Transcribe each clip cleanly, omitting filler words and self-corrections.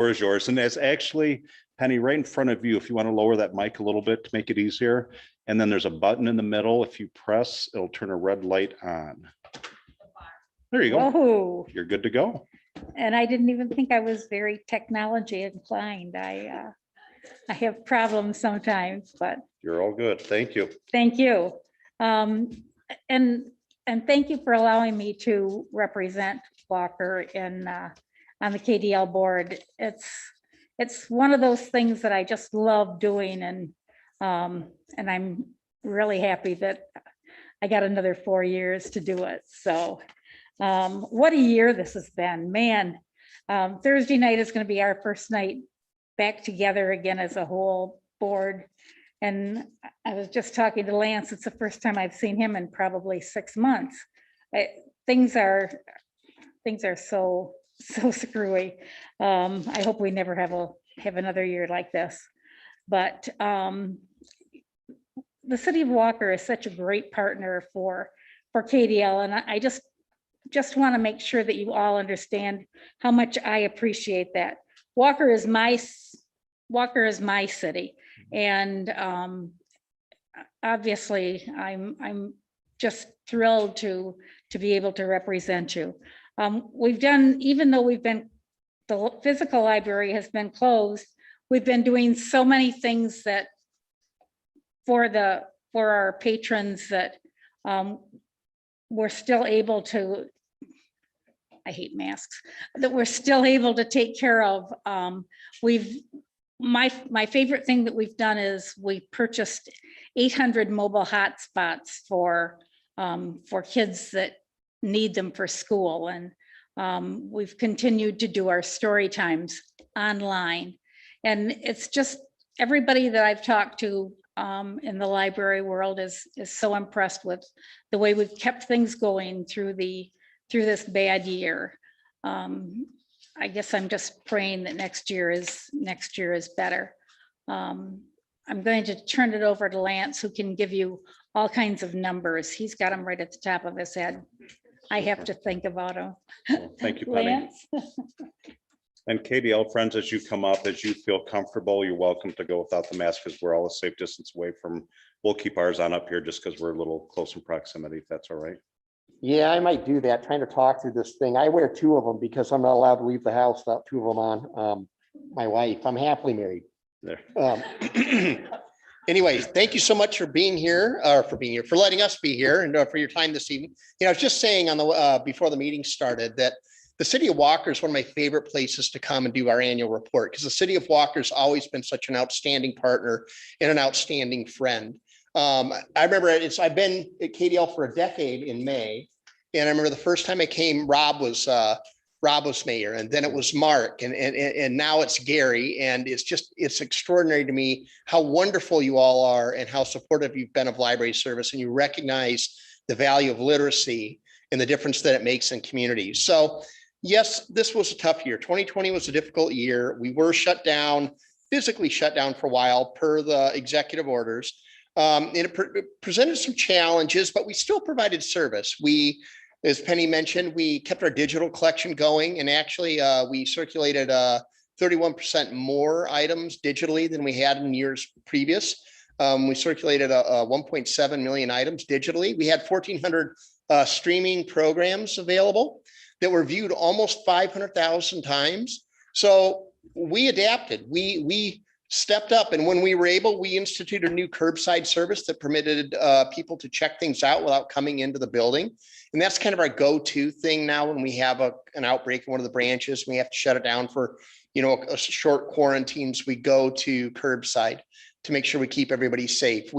Floor is yours. And that's actually, Penny, right in front of you, if you want to lower that mic a little bit to make it easier. And then there's a button in the middle. If you press, it'll turn a red light on. There you go. Whoa. You're good to go. And I didn't even think I was very technology inclined. I have problems sometimes, but You're all good. Thank you. thank you. And thank you for allowing me to represent Walker in on the KDL board. It's one of those things that I just love doing, and I'm really happy that I got another 4 years to do it. So what a year this has been, man. Thursday night is going to be our first night back together again as a whole board. And I was just talking to Lance. It's the first time I've seen him in probably 6 months. Things are so screwy. I hope we never have another year like this. But the city of Walker is such a great partner for KDL, and I just want to make sure that you all understand how much I appreciate that. Walker is my city, and obviously I'm just thrilled to be able to represent you. We've done, even though the physical library has been closed, we've been doing so many things that for our patrons that we're still able to, I hate masks, that we're still able to take care of. My favorite thing that we've done is we purchased 800 mobile hotspots for kids that need them for school. And we've continued to do our story times online. And it's just, everybody that I've talked to in the library world is so impressed with the way we've kept things going through this bad year. I guess I'm just praying that next year is better. I'm going to turn it over to Lance, who can give you all kinds of numbers. He's got them right at the top of his head. I have to think about them. Well, thank you, Penny. Lance? And KDL friends, as you come up, as you feel comfortable, you're welcome to go without the mask because we're all a safe distance away from, we'll keep ours on up here just because we're a little close in proximity, if that's all right. Yeah, I might do that, trying to talk through this thing. I wear 2 of them because I'm not allowed to leave the house without 2 of them on. My wife, I'm happily married. There. Anyways, thank you so much for being here, for letting us be here, and for your time this evening. You know, I was just saying on the before the meeting started that the city of Walker is one of my favorite places to come and do our annual report, because the city of Walker has always been such an outstanding partner and an outstanding friend. I remember I've been at KDL for a decade in May, and I remember the first time I came, Rob was mayor, and then it was Mark, and now it's Gary, and it's extraordinary to me how wonderful you all are and how supportive you've been of library service, and you recognize the value of literacy and the difference that it makes in communities. So yes, this was a tough year. 2020 was a difficult year. We were physically shut down for a while per the executive orders. And it presented some challenges, but we still provided service. As Penny mentioned, we kept our digital collection going, and actually we circulated 31% more items digitally than we had in years previous. We circulated 1.7 million items digitally. We had 1,400 streaming programs available that were viewed almost 500,000 times. So we adapted. We stepped up, and when we were able, we instituted a new curbside service that permitted people to check things out without coming into the building. And that's kind of our go-to thing now when we have an outbreak in one of the branches, we have to shut it down for, a short quarantines. We go to curbside to make sure we keep everybody safe.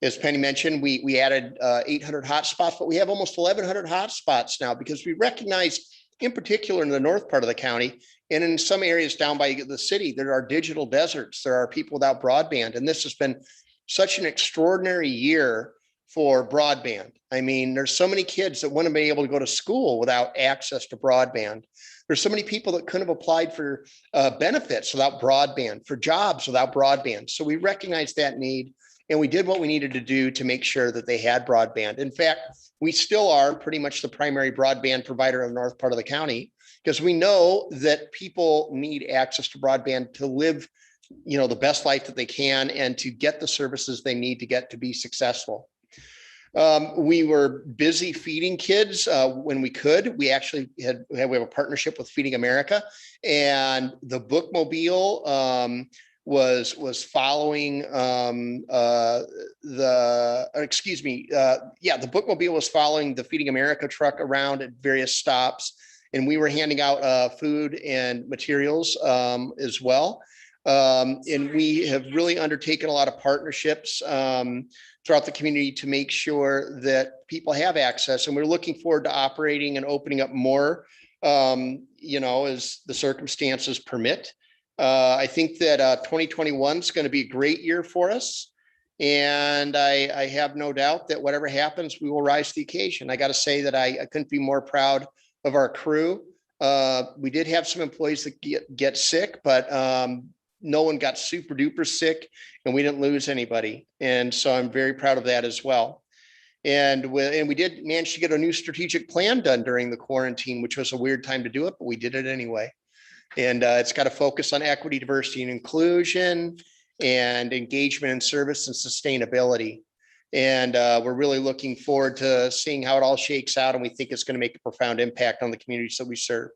As Penny mentioned, we added 800 hotspots, but we have almost 1,100 hotspots now, because we recognize, in particular in the north part of the county, and in some areas down by the city, there are digital deserts. There are people without broadband. And this has been such an extraordinary year for broadband. I mean, there's so many kids that wouldn't be able to go to school without access to broadband. There's so many people that couldn't have applied for benefits without broadband, for jobs without broadband. So we recognized that need, and we did what we needed to do to make sure that they had broadband. In fact, we still are pretty much the primary broadband provider in the north part of the county. because we know that people need access to broadband to live, the best life that they can and to get the services they need to get to be successful. We were busy feeding kids when we could. We actually we have a partnership with Feeding America, and the bookmobile was following the bookmobile was following the Feeding America truck around at various stops, and we were handing out food and materials as well. And we have really undertaken a lot of partnerships throughout the community to make sure that people have access. And we're looking forward to operating and opening up more, as the circumstances permit. I think that 2021 is going to be a great year for us. And I have no doubt that whatever happens, we will rise to the occasion. I got to say that I couldn't be more proud of our crew. We did have some employees that get sick, but no one got super duper sick, and we didn't lose anybody. And so I'm very proud of that as well. And we did manage to get a new strategic plan done during the quarantine, which was a weird time to do it, but we did it anyway. And it's got to focus on equity, diversity, and inclusion, and engagement and service and sustainability. And we're really looking forward to seeing how it all shakes out. And we think it's going to make a profound impact on the communities that we serve.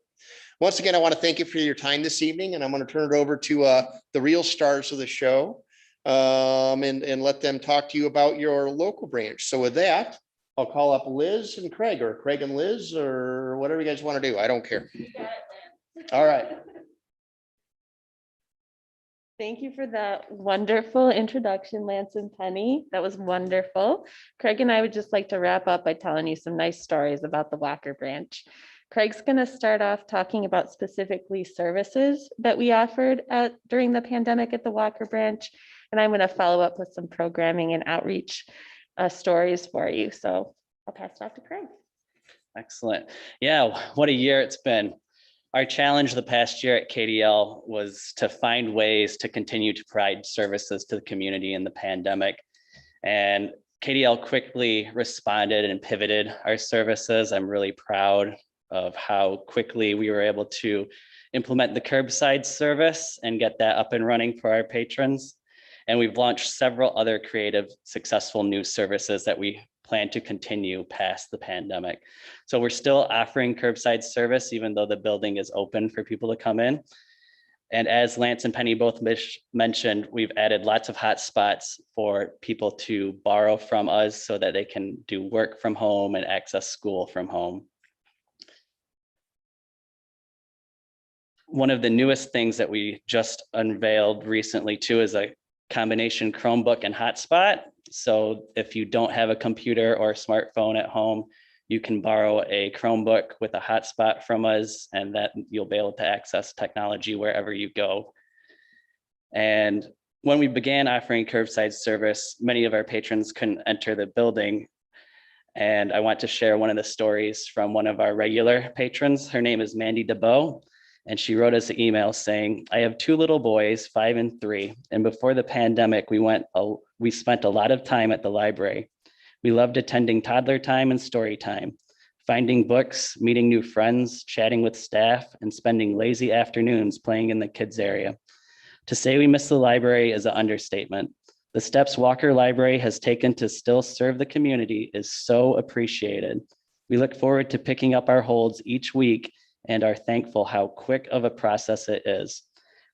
Once again, I want to thank you for your time this evening, and I'm going to turn it over to the real stars of the show and let them talk to you about your local branch. So with that, I'll call up Liz and Craig, or Craig and Liz, or whatever you guys want to do. I don't care. All right. Thank you for that wonderful introduction, Lance and Penny. That was wonderful. Craig and I would just like to wrap up by telling you some nice stories about the Walker branch. Craig's going to start off talking about specifically services that we offered during the pandemic at the Walker branch. And I'm going to follow up with some programming and outreach stories for you. So I'll pass it off to Craig. Excellent. Yeah, what a year it's been. Our challenge the past year at KDL was to find ways to continue to provide services to the community in the pandemic. And KDL quickly responded and pivoted our services. I'm really proud of how quickly we were able to implement the curbside service and get that up and running for our patrons. And we've launched several other creative, successful new services that we plan to continue past the pandemic. So we're still offering curbside service, even though the building is open for people to come in. And as Lance and Penny both mentioned, we've added lots of hotspots for people to borrow from us so that they can do work from home and access school from home. One of the newest things that we just unveiled recently too is a combination Chromebook and hotspot. So if you don't have a computer or a smartphone at home, you can borrow a Chromebook with a hotspot from us, and that you'll be able to access technology wherever you go. And when we began offering curbside service, many of our patrons couldn't enter the building. And I want to share one of the stories from one of our regular patrons. Her name is Mandy DeBow. And she wrote us an email saying, I have 2 little boys, 5 and 3. And before the pandemic, we spent a lot of time at the library. We loved attending toddler time and story time, finding books, meeting new friends, chatting with staff, and spending lazy afternoons playing in the kids area. To say we miss the library is an understatement. The steps Walker Library has taken to still serve the community is so appreciated. We look forward to picking up our holds each week and are thankful how quick of a process it is.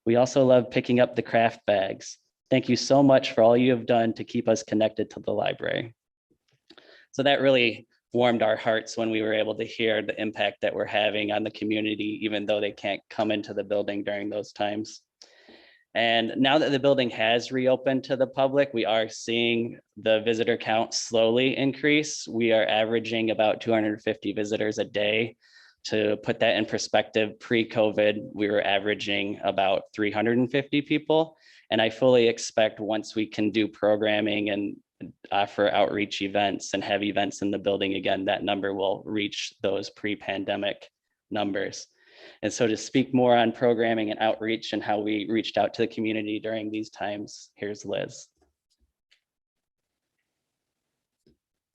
We also love picking up the craft bags. Thank you so much for all you have done to keep us connected to the library. So that really warmed our hearts when we were able to hear the impact that we're having on the community, even though they can't come into the building during those times. And now that the building has reopened to the public, we are seeing the visitor count slowly increase. We are averaging about 250 visitors a day. To put that in perspective, pre-COVID, we were averaging about 350 people. And I fully expect once we can do programming and offer outreach events and have events in the building again, that number will reach those pre-pandemic numbers. And so to speak more on programming and outreach and how we reached out to the community during these times, here's Liz.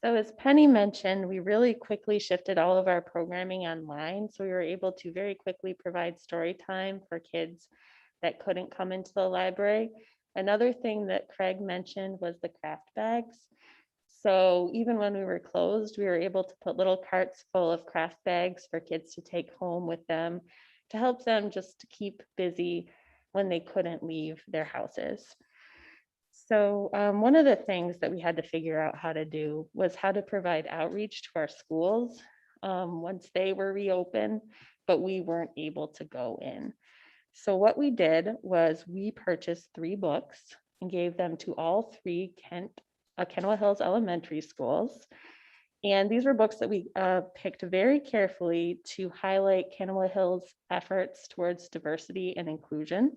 So as Penny mentioned, we really quickly shifted all of our programming online. So we were able to very quickly provide story time for kids that couldn't come into the library. Another thing that Craig mentioned was the craft bags. So even when we were closed, we were able to put little carts full of craft bags for kids to take home with them to help them just to keep busy when they couldn't leave their houses. So one of the things that we had to figure out how to do was how to provide outreach to our schools once they were reopened, but we weren't able to go in. So what we did was we purchased 3 books and gave them to all 3 Kenowa Hills elementary schools. And these were books that we picked very carefully to highlight Kenowa Hills' efforts towards diversity and inclusion.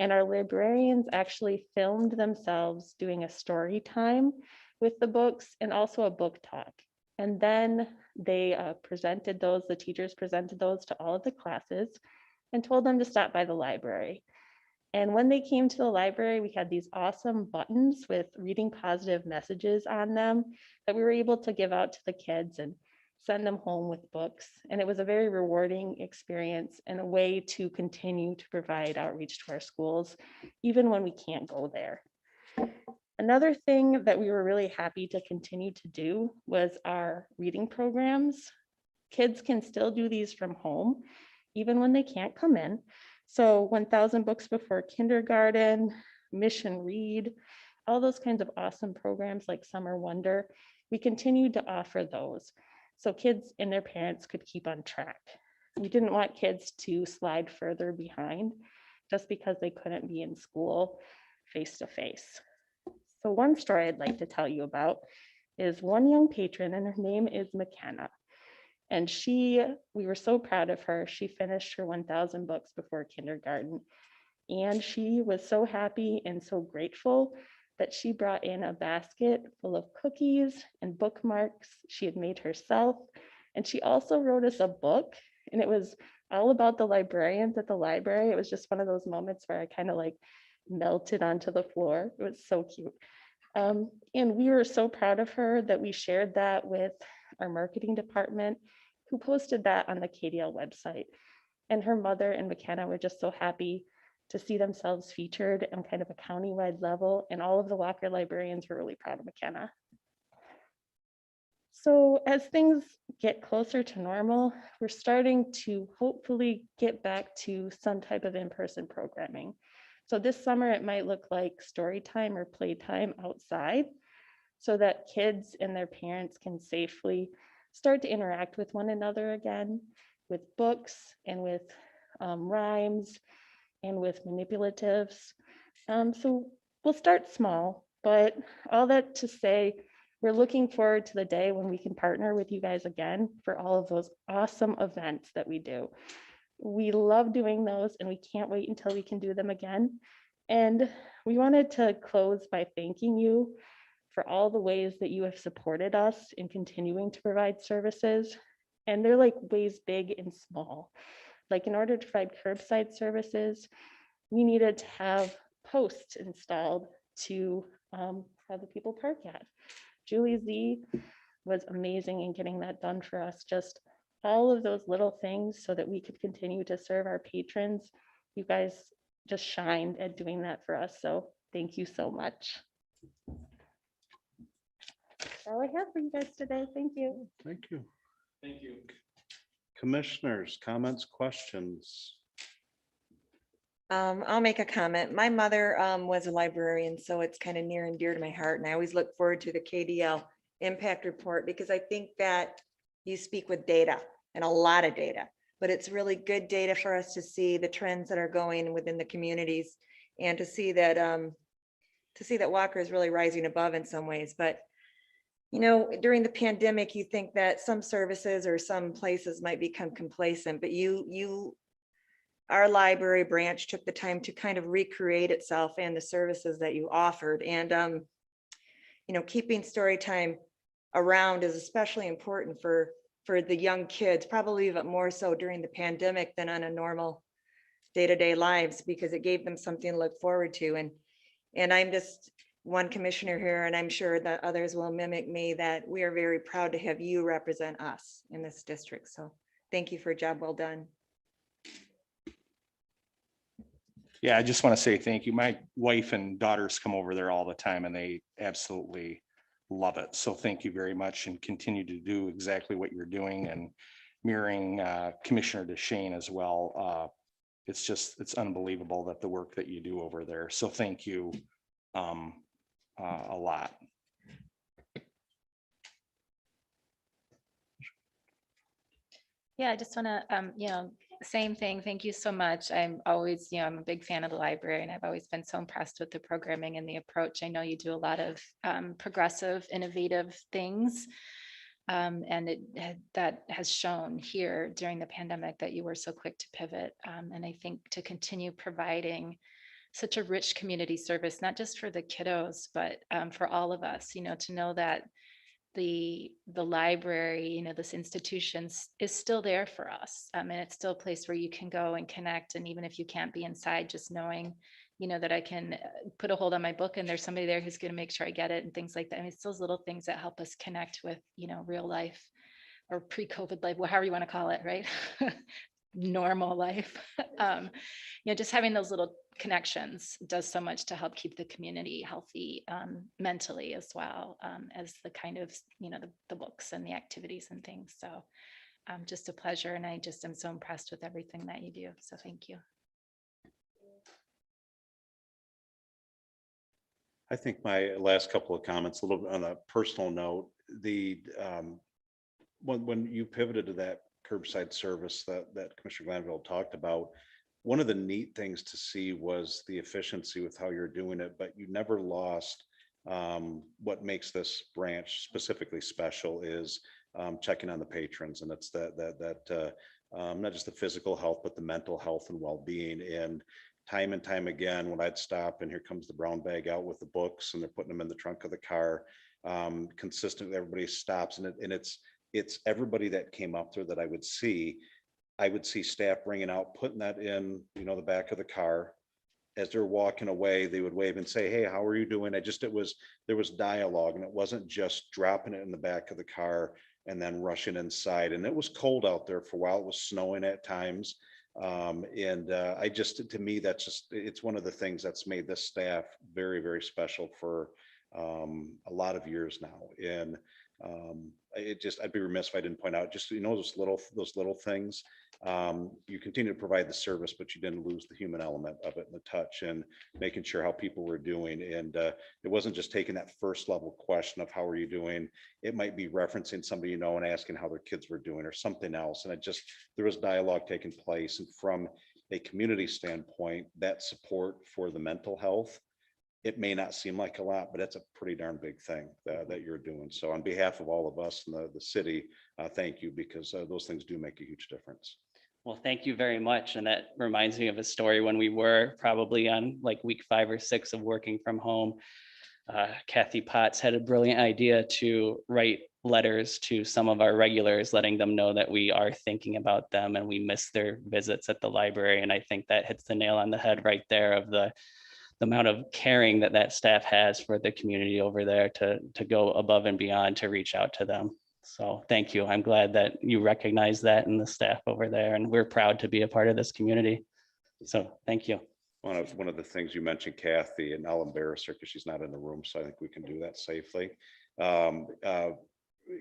And our librarians actually filmed themselves doing a story time with the books and also a book talk. And then they presented those, the teachers presented those to all of the classes and told them to stop by the library. And when they came to the library, we had these awesome buttons with reading positive messages on them that we were able to give out to the kids and send them home with books. And it was a very rewarding experience and a way to continue to provide outreach to our schools, even when we can't go there. Another thing that we were really happy to continue to do was our reading programs. Kids can still do these from home, even when they can't come in. So 1,000 books before kindergarten, Mission Read, all those kinds of awesome programs like Summer Wonder, we continued to offer those so kids and their parents could keep on track. We didn't want kids to slide further behind just because they couldn't be in school face to face. So one story I'd like to tell you about is one young patron, and her name is McKenna. And we were so proud of her. She finished her 1,000 books before kindergarten. And she was so happy and so grateful that she brought in a basket full of cookies and bookmarks she had made herself. And she also wrote us a book, and it was all about the librarians at the library. It was just one of those moments where I kind of like melted onto the floor. It was so cute. And we were so proud of her that we shared that with our marketing department, who posted that on the KDL website. And her mother and McKenna were just so happy to see themselves featured on kind of a countywide level. And all of the Walker librarians were really proud of McKenna. So as things get closer to normal, we're starting to hopefully get back to some type of in-person programming. So this summer, it might look like story time or playtime outside so that kids and their parents can safely start to interact with one another again with books and with rhymes and with manipulatives. So we'll start small, but all that to say, we're looking forward to the day when we can partner with you guys again for all of those awesome events that we do. We love doing those and we can't wait until we can do them again. And we wanted to close by thanking you for all the ways that you have supported us in continuing to provide services. And they're like ways big and small. Like in order to provide curbside services, we needed to have posts installed to have the people park at. Julie Z was amazing in getting that done for us. Just all of those little things so that we could continue to serve our patrons. You guys just shined at doing that for us. So thank you so much. That's all I have for you guys today. Thank you. Thank you. Thank you. Commissioners, comments, questions? I'll make a comment. My mother was a librarian, so it's kind of near and dear to my heart. And I always look forward to the KDL Impact Report because I think that you speak with data and a lot of data, but it's really good data for us to see the trends that are going within the communities and to see that Walker is really rising above in some ways. But you know, during the pandemic, you think that some services or some places might become complacent, but our library branch took the time to kind of recreate itself and the services that you offered. And, you know, keeping story time around is especially important for the young kids, probably even more so during the pandemic than on a normal day-to-day lives, because it gave them something to look forward to. And I'm just, one commissioner here, and I'm sure that others will mimic me, that we are very proud to have you represent us in this district. So thank you for a job well done. Yeah, I just want to say thank you. My wife and daughters come over there all the time and they absolutely love it. So thank you very much and continue to do exactly what you're doing and mirroring Commissioner DeShane as well. It's unbelievable that the work that you do over there. So thank you a lot. Yeah, I just want to, same thing. Thank you so much. I'm always, I'm a big fan of the library and I've always been so impressed with the programming and the approach. I know you do a lot of progressive, innovative things. And that has shown here during the pandemic that you were so quick to pivot. And I think to continue providing such a rich community service, not just for the kiddos, but for all of us, to know that the library, this institution is still there for us. And it's still a place where you can go and connect. And even if you can't be inside, just knowing, that I can put a hold on my book and there's somebody there who's going to make sure I get it and things like that. I mean, it's those little things that help us connect with, real life or pre-COVID life, however you want to call it, right? Normal life. Just having those little connections does so much to help keep the community healthy mentally as well as the kind of, the books and the activities and things. So just a pleasure. And I just am so impressed with everything that you do. So thank you. I think my last couple of comments, a little bit on a personal note, when you pivoted to that curbside service that Commissioner Glanville talked about, one of the neat things to see was the efficiency with how you're doing it, but you never lost what makes this branch specifically special is checking on the patrons, and it's that not just the physical health, but the mental health and well-being. And time again, when I'd stop and here comes the brown bag out with the books and they're putting them in the trunk of the car, consistently everybody stops, and it's everybody that came up there that I would see staff bringing out, putting that in, the back of the car. As they're walking away, they would wave and say, "Hey, how are you doing?" There was dialogue, and it wasn't just dropping it in the back of the car and then rushing inside. And it was cold out there for a while. It was snowing at times. To me, it's one of the things that's made this staff very, very special for a lot of years now. And I'd be remiss if I didn't point out those little things. You continue to provide the service, but you didn't lose the human element of it and the touch and making sure how people were doing. And it wasn't just taking that first level question of how are you doing. It might be referencing somebody and asking how their kids were doing or something else. And there was dialogue taking place. And from a community standpoint, that support for the mental health, it may not seem like a lot, but it's a pretty darn big thing that you're doing. So on behalf of all of us in the city, thank you, because those things do make a huge difference. Well, thank you very much. And that reminds me of a story when we were probably on like week 5 or 6 of working from home. Kathy Potts had a brilliant idea to write letters to some of our regulars, letting them know that we are thinking about them and we miss their visits at the library. And I think that hits the nail on the head right there of the amount of caring that staff has for the community over there to go above and beyond to reach out to them. So thank you. I'm glad that you recognize that in the staff over there, and we're proud to be a part of this community. So thank you. One of the things you mentioned, Kathy, and I'll embarrass her because she's not in the room, so I think we can do that safely.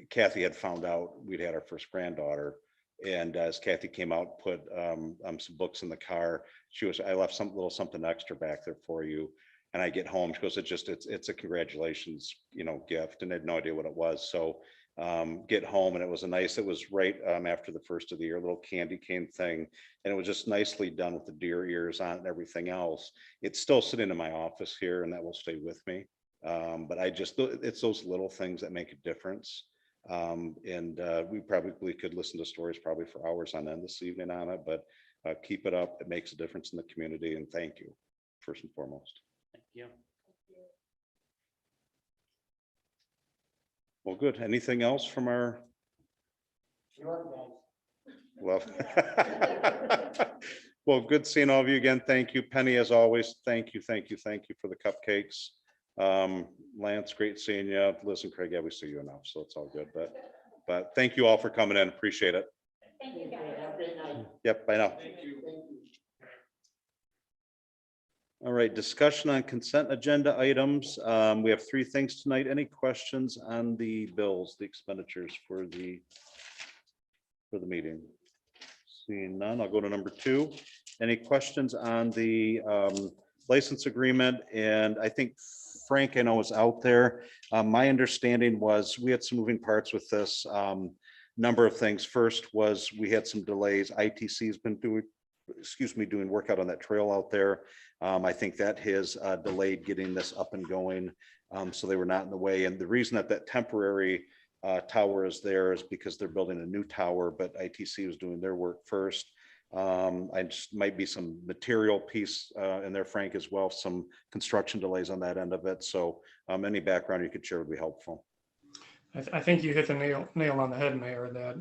Kathy had found out we'd had our first granddaughter, and as Kathy came out, put some books in the car. I left something extra back there for you. And I get home, she goes, it's a congratulations, gift, and I had no idea what it was. So get home, and it was right after the first of the year, a little candy cane thing, and it was just nicely done with the deer ears on it and everything else. It's still sitting in my office here, and that will stay with me. But it's those little things that make a difference. We probably could listen to stories probably for hours on end this evening on it, but keep it up. It makes a difference in the community, and thank you first and foremost. Thank you. Well, good. Anything else from our? Well, well, good seeing all of you again. Thank you, Penny, as always. Thank you for the cupcakes. Lance, great seeing you. Liz and Craig, yeah, we see you enough, so it's all good, but thank you all for coming in. Appreciate it. Yep, I know. All right, discussion on consent agenda items. We have 3 things tonight. Any questions on the bills, the expenditures for the meeting? Seeing none, I'll go to number 2. Any questions on the license agreement? And I think Frank, I know, was out there. My understanding was we had some moving parts with this. Number of things. First was we had some delays. ITC has been doing work out on that trail out there. I think that has delayed getting this up and going. So they were not in the way. And the reason that temporary tower is there is because they're building a new tower, but ITC was doing their work first. I just might be some material piece in there, Frank, as well, some construction delays on that end of it. So any background you could share would be helpful. I think you hit the nail on the head, Mayor, that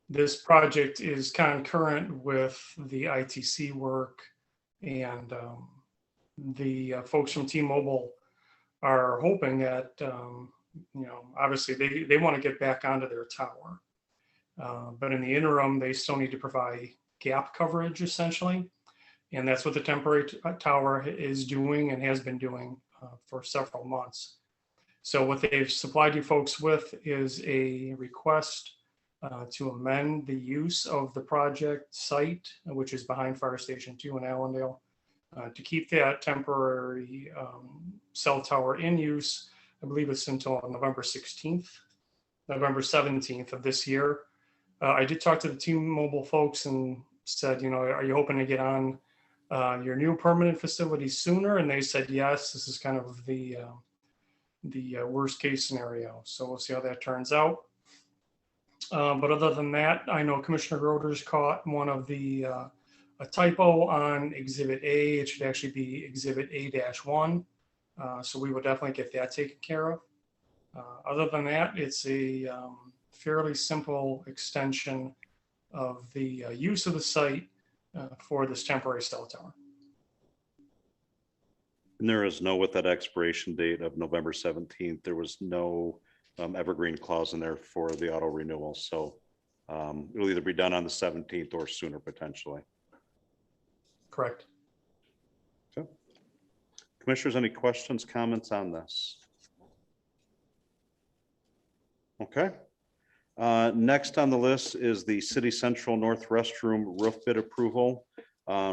this project is concurrent with the ITC work, and the folks from T-Mobile are hoping that, obviously they want to get back onto their tower. But in the interim, they still need to provide gap coverage essentially. And that's what the temporary tower is doing and has been doing for several months. So what they've supplied you folks with is a request to amend the use of the project site, which is behind Fire Station 2 in Allendale, to keep that temporary cell tower in use. I believe it's until November 17th of this year. I did talk to the T-Mobile folks and said, are you hoping to get on your new permanent facility sooner? And they said, yes, this is kind of the worst case scenario. So we'll see how that turns out. But other than that, I know Commissioner Groders caught one of the a typo on Exhibit A. It should actually be Exhibit A-1. So we will definitely get that taken care of. Other than that, it's a fairly simple extension of the use of the site for this temporary cell tower. And there is no, with that expiration date of November 17th, there was no evergreen clause in there for the auto renewal. So it'll either be done on the 17th or sooner potentially. Correct. Okay. Commissioners, any questions, comments on this? Okay. Next on the list is the City Central North Restroom roof bid approval.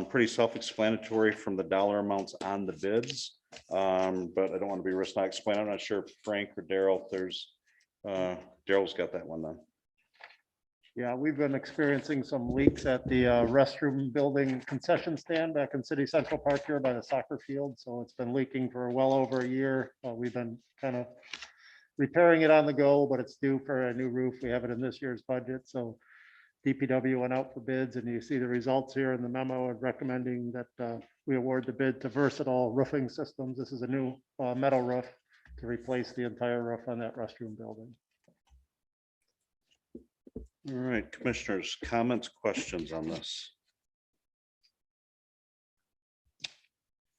Pretty self-explanatory from the dollar amounts on the bids, but I don't want to be risk not explaining. I'm not sure if Frank or Daryl, if there's, Daryl's got that one then. Yeah, we've been experiencing some leaks at the restroom building concession stand back in City Central Park here by the soccer field. So it's been leaking for well over a year. We've been kind of repairing it on the go, but it's due for a new roof. We have it in this year's budget. So DPW went out for bids, and you see the results here in the memo of recommending that we award the bid to Versatile Roofing Systems. This is a new metal roof to replace the entire roof on that restroom building. All right, commissioners, comments, questions on this?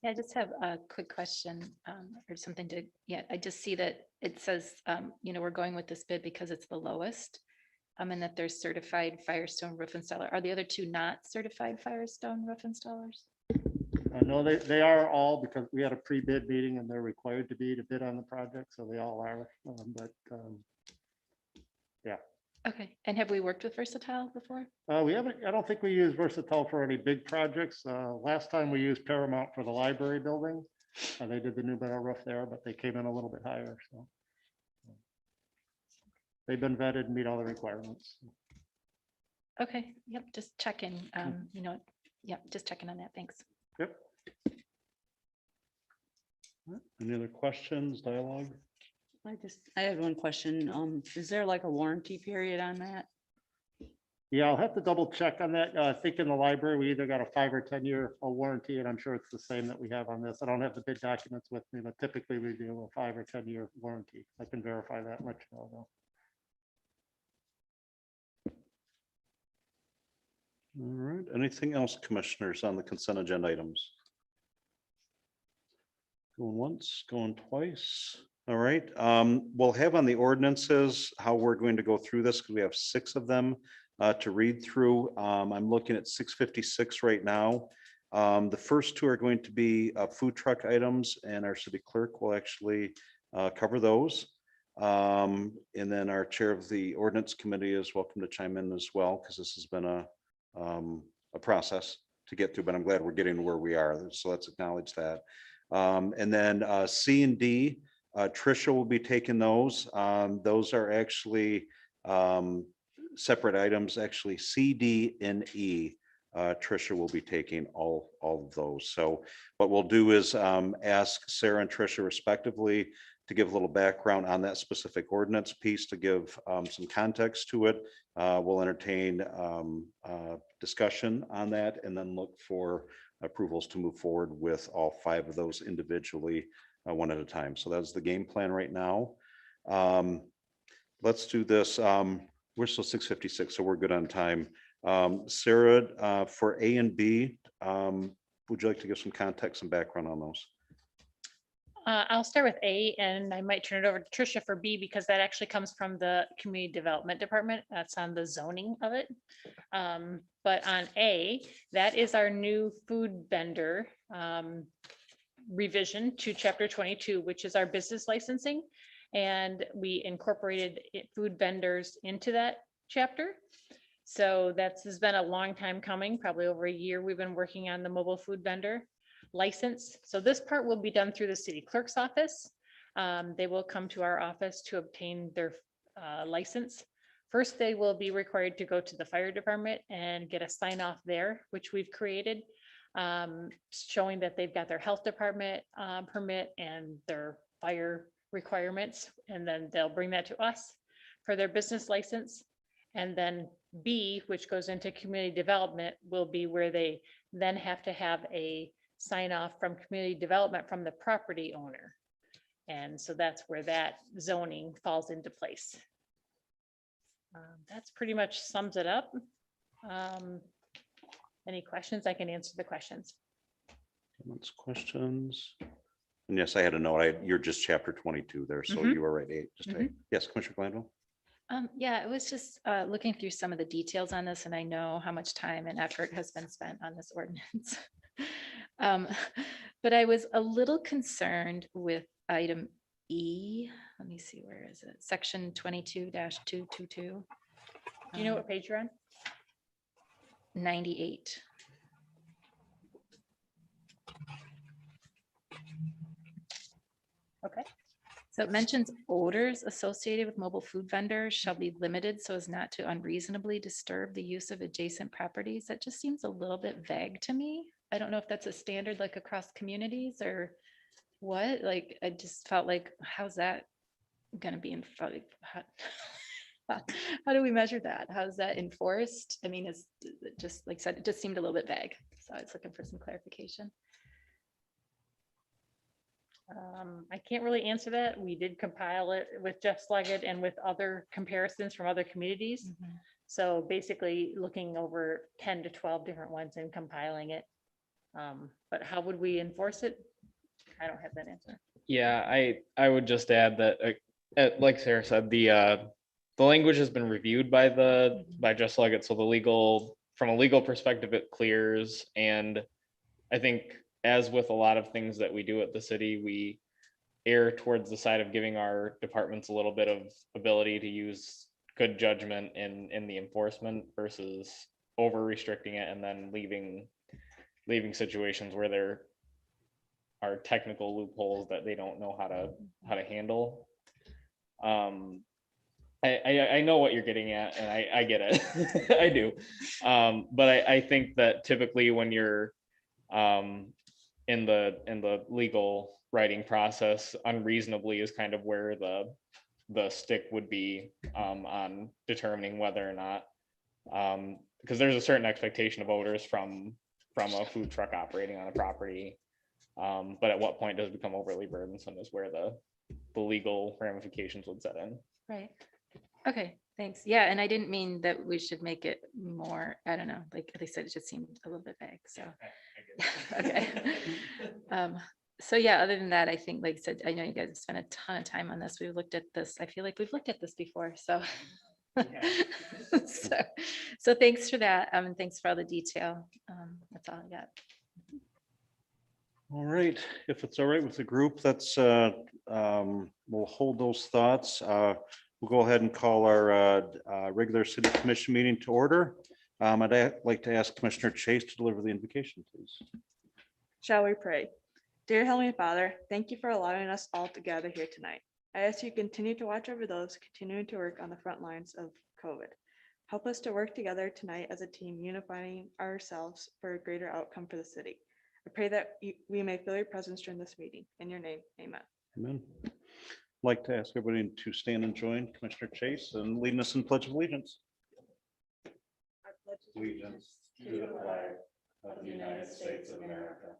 Yeah, I just have a quick question or something to, I just see that it says, we're going with this bid because it's the lowest. And that there's certified Firestone roof installer. Are the other two not certified Firestone roof installers? No, they are all, because we had a pre-bid meeting and they're required to be to bid on the project. So they all are, yeah. Okay, and have we worked with Versatile before? We haven't, I don't think we use Versatile for any big projects. Last time we used Paramount for the library building. They did the new metal roof there, but they came in a little bit higher. So they've been vetted and meet all the requirements. Okay, yep, just checking, just checking on that, thanks. Yep. Any other questions, dialogue? I had one question. Is there like a warranty period on that? Yeah, I'll have to double check on that. I think in the library, we either got a 5 or 10 year warranty, and I'm sure it's the same that we have on this. I don't have the bid documents with me, but typically we do a 5 or 10 year warranty. I can verify that much more though. All right, anything else, commissioners, on the consent agenda items? Going once, going twice. All right, we'll have on the ordinances how we're going to go through this because we have 6 of them to read through. I'm looking at 656 right now. The first 2 are going to be food truck items, and our city clerk will actually cover those. And then our chair of the ordinance committee is welcome to chime in as well, because this has been a process to get through, but I'm glad we're getting to where we are. So let's acknowledge that. And then C and D, Tricia will be taking those. Those are actually separate items. Actually, C, D, and E. Tricia will be taking all of those. So what we'll do is ask Sarah and Tricia respectively to give a little background on that specific ordinance piece, to give some context to it. We'll entertain discussion on that and then look for approvals to move forward with all 5 of those individually, one at a time. So that's the game plan right now. Let's do this. We're still 6:56, so we're good on time. Sarah, for A and B, would you like to give some context and background on those? I'll start with A, and I might turn it over to Tricia for B, because that actually comes from the Community Development Department. That's on the zoning of it. But on A, that is our new food vendor revision to Chapter 22, which is our business licensing. And we incorporated food vendors into that chapter. So that's has been a long time coming, probably over a year. We've been working on the mobile food vendor license. So this part will be done through the city clerk's office. They will come to our office to obtain their license. First, they will be required to go to the fire department and get a sign off there, which we've created, showing that they've got their health department permit and their fire requirements. And then they'll bring that to us for their business license. And then B, which goes into community development, will be where they then have to have a sign off from community development from the property owner. And so that's where that zoning falls into place. That's pretty much sums it up. Any questions? I can answer the questions. Comments, questions? And yes, I had a note. You're just chapter 22 there, so you were right. Just A. Yes, Commissioner Glanville. Yeah, it was just looking through some of the details on this, and I know how much time and effort has been spent on this ordinance. But I was a little concerned with item E. Let me see, where is it? Section 22-222. Um, Do you know what page you're on? 98. Okay. So it mentions odors associated with mobile food vendors shall be limited so as not to unreasonably disturb the use of adjacent properties. That just seems a little bit vague to me. I don't know if that's a standard like across communities or what. Like, I just felt like, how's that going to be in front? How do we measure that? How's that enforced? I mean, it's just like I said, it just seemed a little bit vague. So I was looking for some clarification. I can't really answer that. We did compile it with Jeff Sluggett and with other comparisons from other communities. So basically looking over 10 to 12 different ones and compiling it. But how would we enforce it? I don't have that answer. Yeah, I would just add that, like Sarah said, the language has been reviewed by Jeff Sluggett, so from a legal perspective, it clears. And I think, as with a lot of things that we do at the city, we err towards the side of giving our departments a little bit of ability to use good judgment in the enforcement versus over restricting it and then leaving situations where there are technical loopholes that they don't know how to handle. I know what you're getting at, and I get it. I do. But I think that typically when you're in the legal writing process, unreasonably is kind of where the stick would be on determining whether or not, because there's a certain expectation of odors from a food truck operating on a property. But at what point does it become overly burdensome is where the legal ramifications would set in. Right. Okay, thanks. Yeah, and I didn't mean that we should make it more, I don't know, like they said, it just seemed a little bit vague, so. Okay. So yeah, other than that, I think, like I said, I know you guys have spent a ton of time on this. We've looked at this. I feel like we've looked at this before, so. So, so thanks for that. And thanks for all the detail. That's all I got. All right, if it's all right with the group, we'll hold those thoughts. We'll go ahead and call our regular city commission meeting to order. I'd like to ask Commissioner Chase to deliver the invocation, please. Shall we pray? Dear Heavenly Father, thank you for allowing us all to gather here tonight. I ask you continue to watch over those continuing to work on the front lines of COVID. Help us to work together tonight as a team, unifying ourselves for a greater outcome for the city. I pray that we may feel your presence during this meeting. In your name, amen. Amen. I'd like to ask everybody to stand and join Commissioner Chase and leading us in Pledge of Allegiance. Allegiance to the flag of the United States of America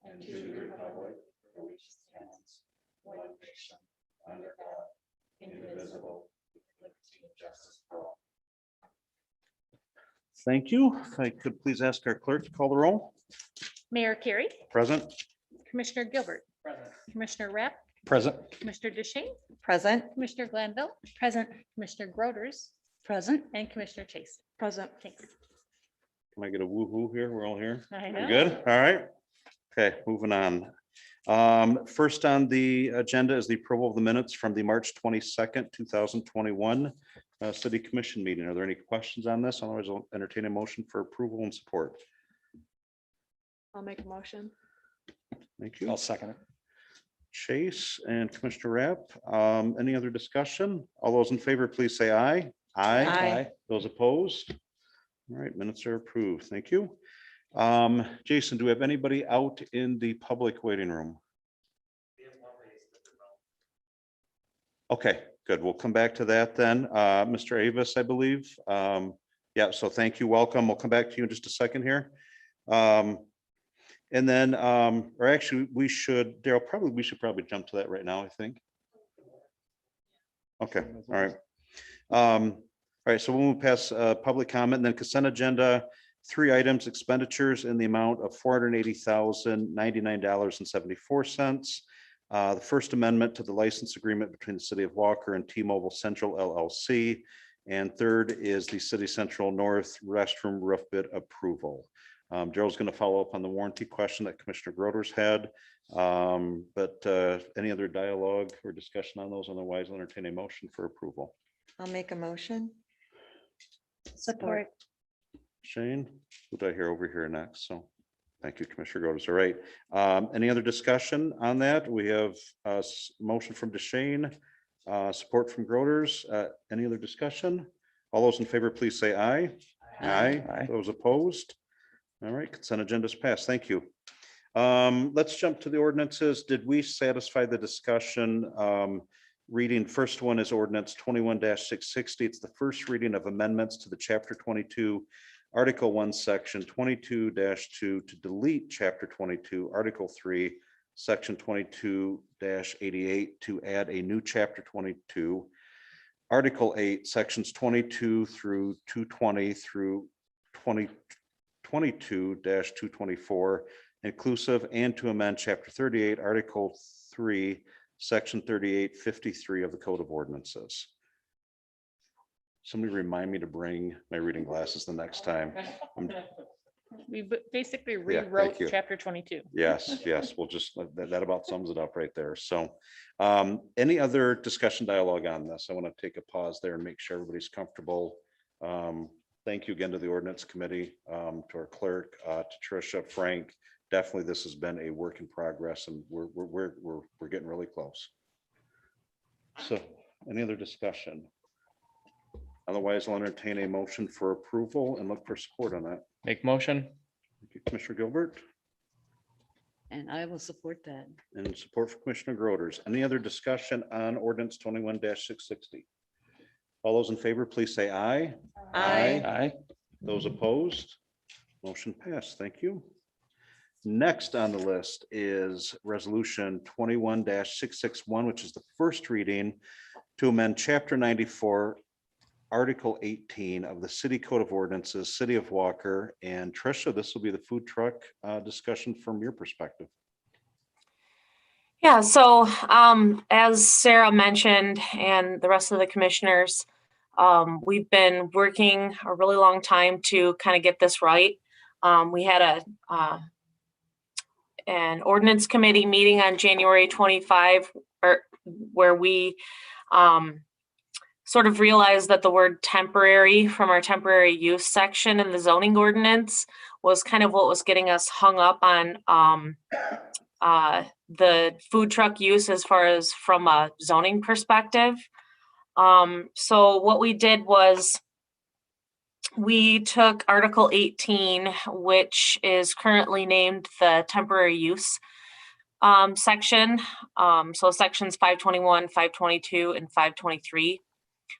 and to the republic for which it stands, one nation, under God, indivisible, with liberty and justice for all. Thank you. If I could please ask our clerk to call the roll. Mayor Carey, Present. Commissioner Gilbert, Commissioner Rapp, Present. Commissioner DeShane, Present. Commissioner Glanville, present, Commissioner Groders, Present. and Commissioner Chase. Present. Thanks. Can I get a woo-hoo here? We're all here. I We know. good? All right. Okay, moving on. First on the agenda is the approval of the minutes from the March 22nd, 2021 City Commission meeting. Are there any questions on this? Otherwise, I'll entertain a motion for approval and support. I'll make a motion. Thank you. I'll second it. Chase and Commissioner Rapp. Any other discussion? All those in favor, please say aye. Aye. Those opposed? All right, minutes are approved. Thank you. Jason, do we have anybody out in the public waiting room? Okay, good. We'll come back to that then. Mr. Avis, I believe. Yeah, so thank you. Welcome. We'll come back to you in just a second here. And then, or actually, we should probably jump to that right now, I think. Okay, all right. All right, so we'll move past public comment and then consent agenda. 3 items, expenditures in the amount of $480,099.74. The first amendment to the license agreement between the City of Walker and T-Mobile Central LLC. And third is the City Central North restroom roof bid approval. Gerald's going to follow up on the warranty question that Commissioner Groders had. But any other dialogue or discussion on those? Otherwise, I'll entertain a motion for approval. I'll make a motion. Support. Shane, who do I hear over here next? So thank you, Commissioner Groders. All right. Any other discussion on that? We have a motion from DeShane, support from Groders. Any other discussion? All those in favor, please say aye. Aye. Those opposed? All right, consent agenda is passed. Thank you. Let's jump to the ordinances. Did we satisfy the discussion? Reading first one is ordinance 21-660. It's the first reading of amendments to the chapter 22, article 1, section 22-2 to delete chapter 22, article 3, section 22-88 to add a new chapter 22, article 8, sections 22 through 220 through 2022-224 inclusive, and to amend chapter 38, article 3, section 3853 of the Code of Ordinances. Somebody remind me to bring my reading glasses the next time. We basically thank rewrote you. chapter 22. Yes, we'll just, that about sums it up right there. So any other discussion dialogue on this? I want to take a pause there and make sure everybody's comfortable. Thank you again to the ordinance committee, to our clerk, to Tricia, Frank. Definitely, this has been a work in progress, and we're getting really close. So, any other discussion? Otherwise, I'll entertain a motion for approval and look for support on that. Make motion. Thank you, Commissioner Gilbert, And I will support that. and support for Commissioner Groders. Any other discussion on ordinance 21-660? All those in favor, please say aye. Aye. Those opposed? Motion passed. Thank you. Next on the list is resolution 21-661, which is the first reading to amend chapter 94, article 18 of the City Code of Ordinances, City of Walker. And Tricia, this will be the food truck discussion from your perspective. Yeah, so as Sarah mentioned and the rest of the commissioners, we've been working a really long time to kind of get this right. We had an ordinance committee meeting on January 25, where we sort of realized that the word temporary from our temporary use section in the zoning ordinance was kind of what was getting us hung up on the food truck use as far as from a zoning perspective. So what we did was we took Article 18, which is currently named the temporary use section. So sections 521, 522, and 523.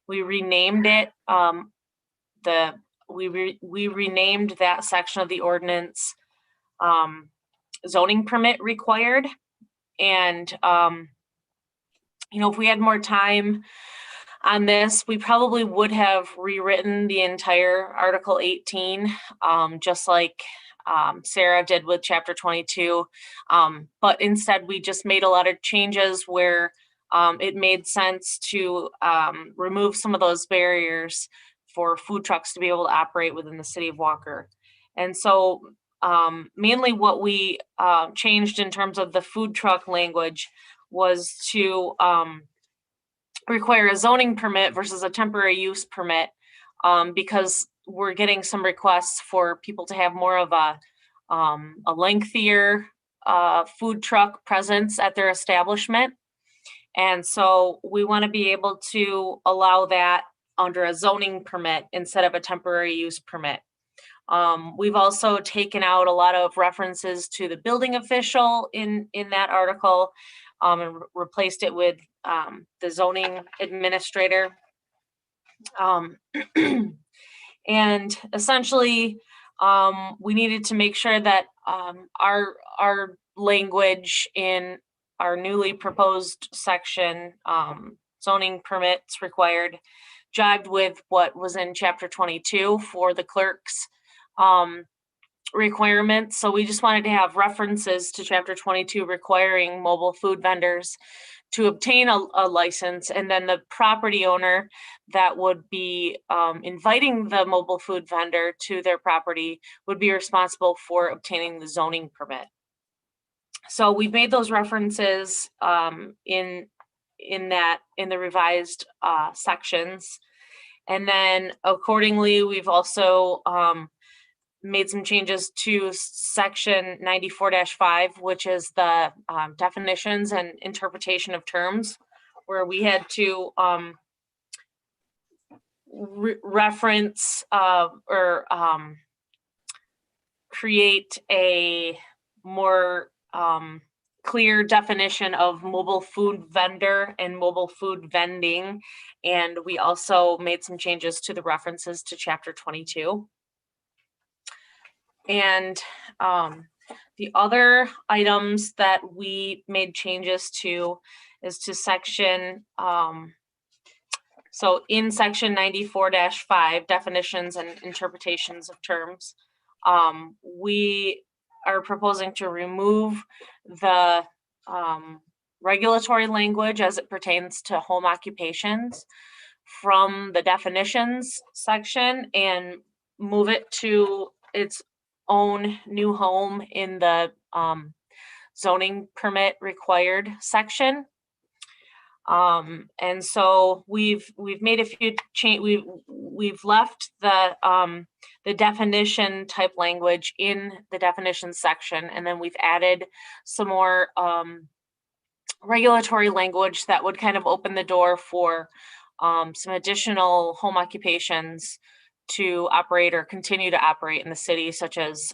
We renamed it. We renamed that section of the ordinance zoning permit required. And if we had more time on this, we probably would have rewritten the entire Article 18, just like Sarah did with Chapter 22. But instead, we just made a lot of changes where it made sense to remove some of those barriers for food trucks to be able to operate within the city of Walker. And so mainly what we changed in terms of the food truck language was to require a zoning permit versus a temporary use permit, because we're getting some requests for people to have more of a lengthier food truck presence at their establishment. And so we want to be able to allow that under a zoning permit instead of a temporary use permit. We've also taken out a lot of references to the building official in that article, and replaced it with the zoning administrator. And essentially, we needed to make sure that our language in our newly proposed section, zoning permits required, jived with what was in Chapter 22 for the clerk's requirements. So we just wanted to have references to Chapter 22 requiring mobile food vendors to obtain a license, and then the property owner that would be inviting the mobile food vendor to their property would be responsible for obtaining the zoning permit. So we've made those references in the revised sections. And then accordingly, we've also made some changes to section 94-5, which is the definitions and interpretation of terms, where we had to reference or create a more clear definition of mobile food vendor and mobile food vending. And we also made some changes to the references to Chapter 22. And the other items that we made changes to is to section, so in section 94-5, definitions and interpretations of terms, we are proposing to remove the regulatory language as it pertains to home occupations from the definitions section and move it to its own new home in the zoning permit required section. And so we've made a few changes. We've left the definition type language in the definition section, and then we've added some more regulatory language that would kind of open the door for some additional home occupations to operate or continue to operate in the city, such as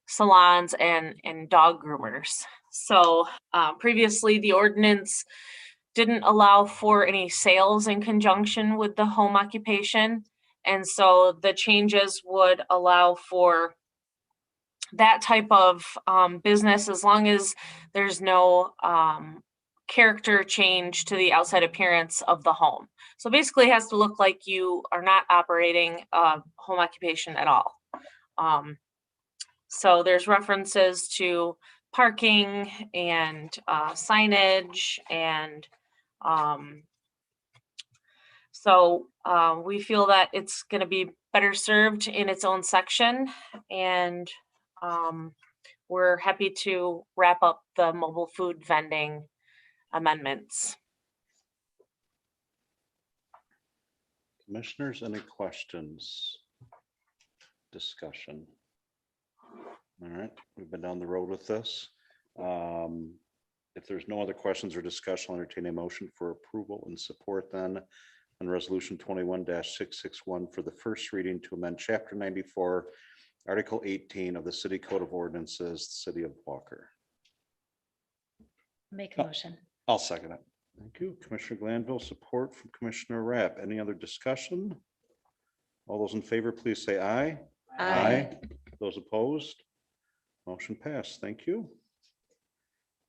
salons and dog groomers. So previously, the ordinance didn't allow for any sales in conjunction with the home occupation. And so the changes would allow for that type of business, as long as there's no character change to the outside appearance of the home. So basically it has to look like you are not operating a home occupation at all. So there's references to parking and signage and so we feel that it's going to be better served in its own section, and we're happy to wrap up the mobile food vending amendments. Commissioners, any questions? Discussion? All right, we've been down the road with this. If there's no other questions or discussion, I'll entertain a motion for approval and support then on resolution 21-661 for the first reading to amend chapter 94, article 18 of the city code of ordinances, city of Walker. Make a motion. I'll second it. Thank you, Commissioner Glanville, support from Commissioner Rapp. Any other discussion? All those in favor, please say aye. Aye. Those opposed? Motion passed. Thank you.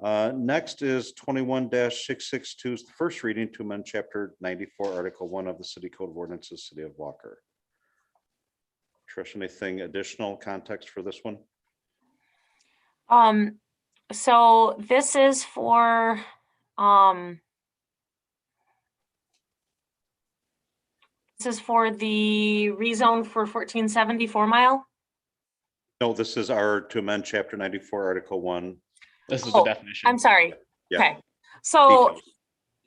Next is 21-662, the first reading to amend chapter 94, article 1 of the city code of ordinances, city of Walker. Trish, anything additional context for this one? So this is for the rezone for 1474 Mile. No, this is our to amend chapter 94, article 1. This is the definition. I'm sorry. Yeah. Okay. So, Details.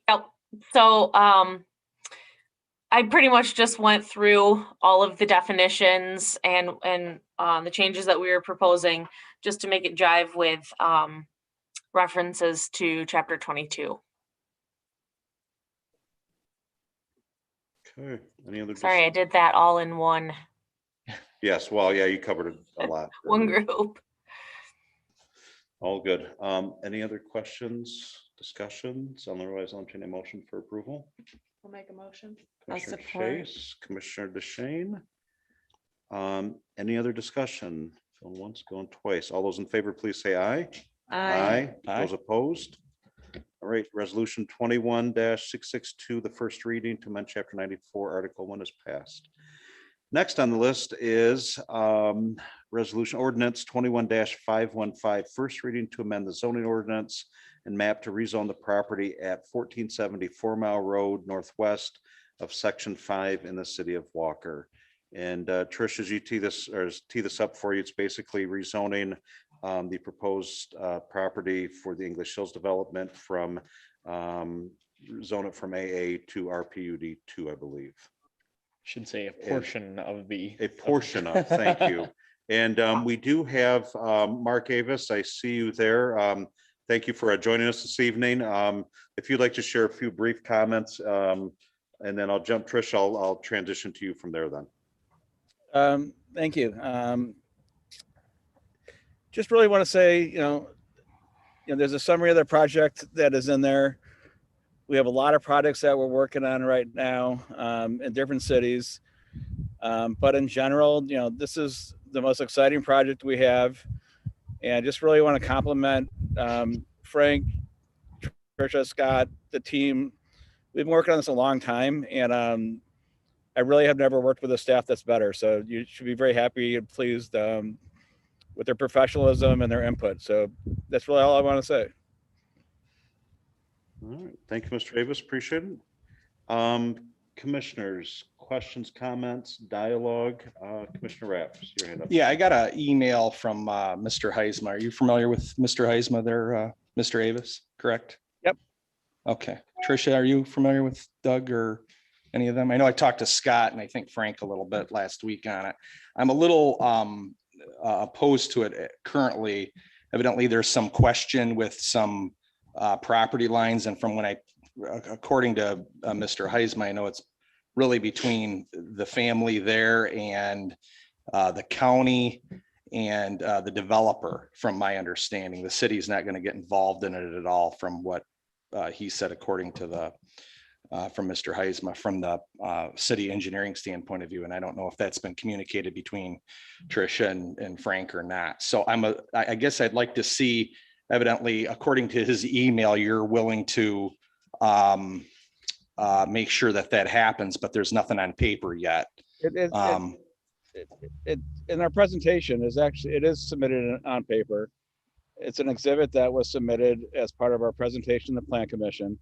yep. So I pretty much just went through all of the definitions and the changes that we were proposing just to make it jive with references to chapter 22. Okay, any other? Sorry, I did that all in one Yes, well, yeah, you covered it a lot. one group. All good. Any other questions, discussions? Otherwise, I'll entertain a motion for approval. I'll make a motion. I'll Commissioner support. Chase, Commissioner DeShane. Any other discussion? Going once, going twice. All those in favor, please say aye. Aye. Those opposed? All right, resolution 21-662, the first reading to amend chapter 94, article 1 is passed. Next on the list is resolution ordinance 21-515, first reading to amend the zoning ordinance and map to rezone the property at 1474 Mile Road northwest of section 5 in the city of Walker. And Trish, as you tee this up for you, it's basically rezoning the proposed property for the English Hills development from zone it from AA to RPUD 2, I believe. Should say a portion of the. A portion of, thank you. And we do have Mark Avis, I see you there. Thank you for joining us this evening. If you'd like to share a few brief comments, and then I'll jump, Trish, I'll transition to you from there then. Thank you. Just really want to say, there's a summary of the project that is in there. We have a lot of projects that we're working on right now in different cities. But in general, this is the most exciting project we have. And I just really want to compliment Frank, Tricia, Scott, the team. We've been working on this a long time, and I really have never worked with a staff that's better. So you should be very happy and pleased with their professionalism and their input. So that's really all I want to say. All right, thank you, Mr. Davis, appreciate it. Commissioners, questions, comments, dialogue? Commissioner Rapp, your hand up. Yeah, I got an email from Mr. Heisma. Are you familiar with Mr. Heisma there, Mr. Avis, correct? Yep. Okay. Tricia, are you familiar with Doug or any of them? I know I talked to Scott and I think Frank a little bit last week on it. I'm a little opposed to it currently. Evidently, there's some question with some property lines, and from when according to Mr. Heisma, I know it's really between the family there and the county and the developer, from my understanding. The city's not going to get involved in it at all, from what he said, according to the from Mr. Heisma, from the city engineering standpoint of view. And I don't know if that's been communicated between Tricia and Frank or not. So I guess I'd like to see, evidently, according to his email, you're willing to make sure that happens, but there's nothing on paper yet. In our presentation it is submitted on paper. It's an exhibit that was submitted as part of our presentation to the Plan Commission.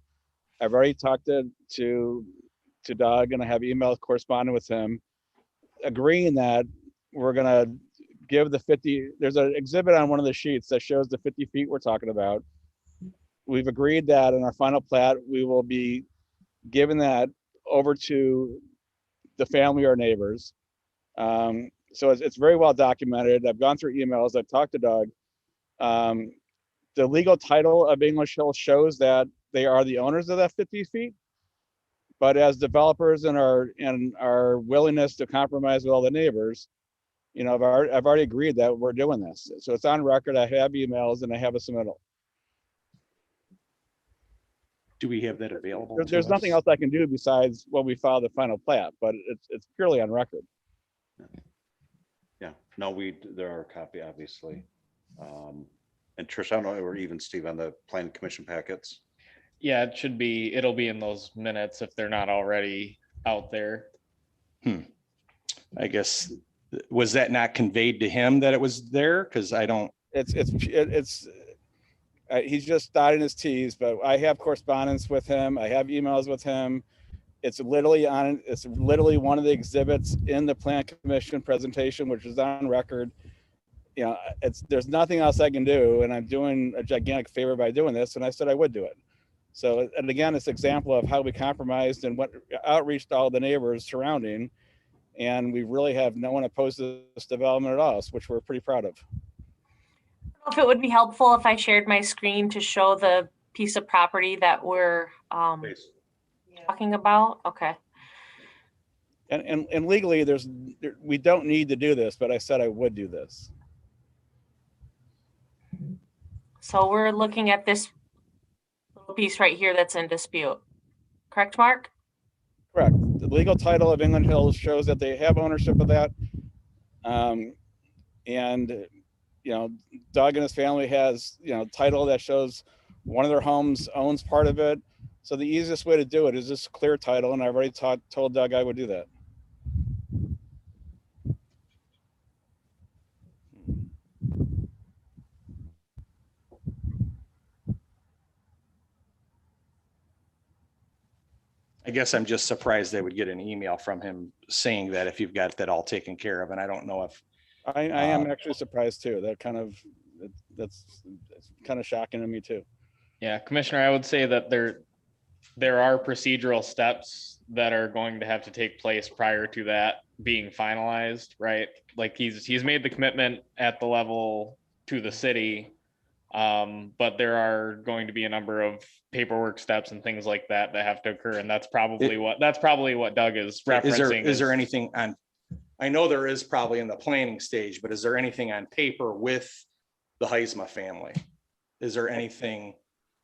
I've already talked to Doug, and I have email corresponding with him, agreeing that we're gonna give the 50, there's an exhibit on one of the sheets that shows the 50 feet we're talking about. We've agreed that in our final plat, we will be giving that over to the family or neighbors. So it's very well documented. I've gone through emails, I've talked to Doug. The legal title of English Hill shows that they are the owners of that 50 feet. But as developers and our willingness to compromise with all the neighbors, you know, I've already agreed that we're doing this. So it's on record. I have emails and I have a submittal. Do we have that available? There's nothing else I can do besides when we file the final plat, but it's purely on record. Yeah, no, there are a copy, obviously. And Trish, I don't know, or even Steve on the Plan Commission packets. Yeah, it'll be in those minutes if they're not already out there. I guess, was that not conveyed to him that it was there? Because I don't. He's just dotting his T's, but I have correspondence with him. I have emails with him. It's literally one of the exhibits in the Plan Commission presentation, which is on record. You know, there's nothing else I can do, and I'm doing a gigantic favor by doing this, and I said I would do it. So, and again, it's an example of how we compromised and what outreach to all the neighbors surrounding, and we really have no one opposed to this development at all, which we're pretty proud of. If it would be helpful if I shared my screen to show the piece of property that we're talking about. Okay. And legally, we don't need to do this, but I said I would do this. So we're looking at this little piece right here that's in dispute. Correct, Mark? Correct. The legal title of England Hills shows that they have ownership of that. And, you know, Doug and his family has, you know, title that shows one of their homes owns part of it. So the easiest way to do it is just clear title. And I've already told Doug I would do that. I guess I'm just surprised they would get an email from him saying that if you've got that all taken care of. And I don't know if I am actually surprised too. That's kind of shocking to me too. Yeah, Commissioner, I would say that there are procedural steps that are going to have to take place prior to that being finalized, right? Like he's made the commitment at the level to the city, but there are going to be a number of paperwork steps and things like that have to occur, and that's probably what Doug is referencing. Is there anything on? I know there is probably in the planning stage, but is there anything on paper with the Heisma family? Is there anything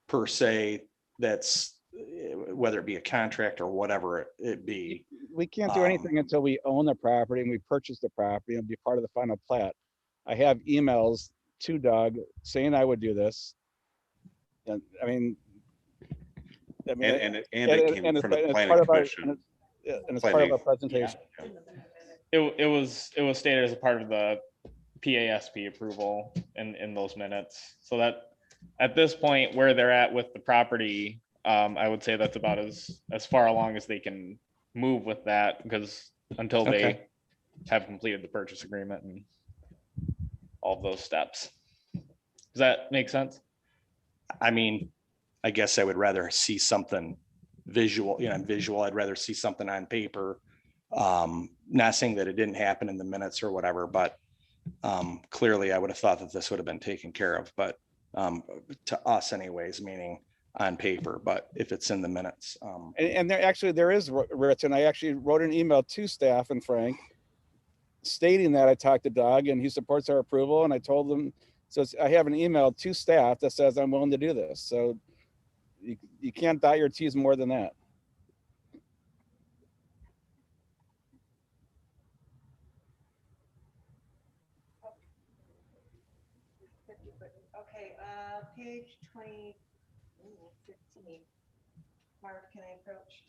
per se that's, whether it be a contract or whatever it be? We can't do anything until we own the property and we purchase the property and be part of the final plat. I have emails to Doug saying I would do this. And I mean, and it came from the Planning Commission. And it's part of our presentation. It was stated as a part of the PASP approval in those minutes. So that at this point where they're at with the property, I would say that's about as far along as they can move with that, because until they have completed the purchase agreement and all of those steps. Does that make sense? I mean, I guess I would rather see something visual, I'd rather see something on paper. Not saying that it didn't happen in the minutes or whatever, but clearly I would have thought that this would have been taken care of, but to us anyways, meaning on paper, but if it's in the minutes. And there is written, I actually wrote an email to staff and Frank stating that I talked to Doug and he supports our approval, and I told them, so I have an email to staff that says I'm willing to do this. So you can't dot your T's more than that. Okay, page 20, 15. Mark, can I approach?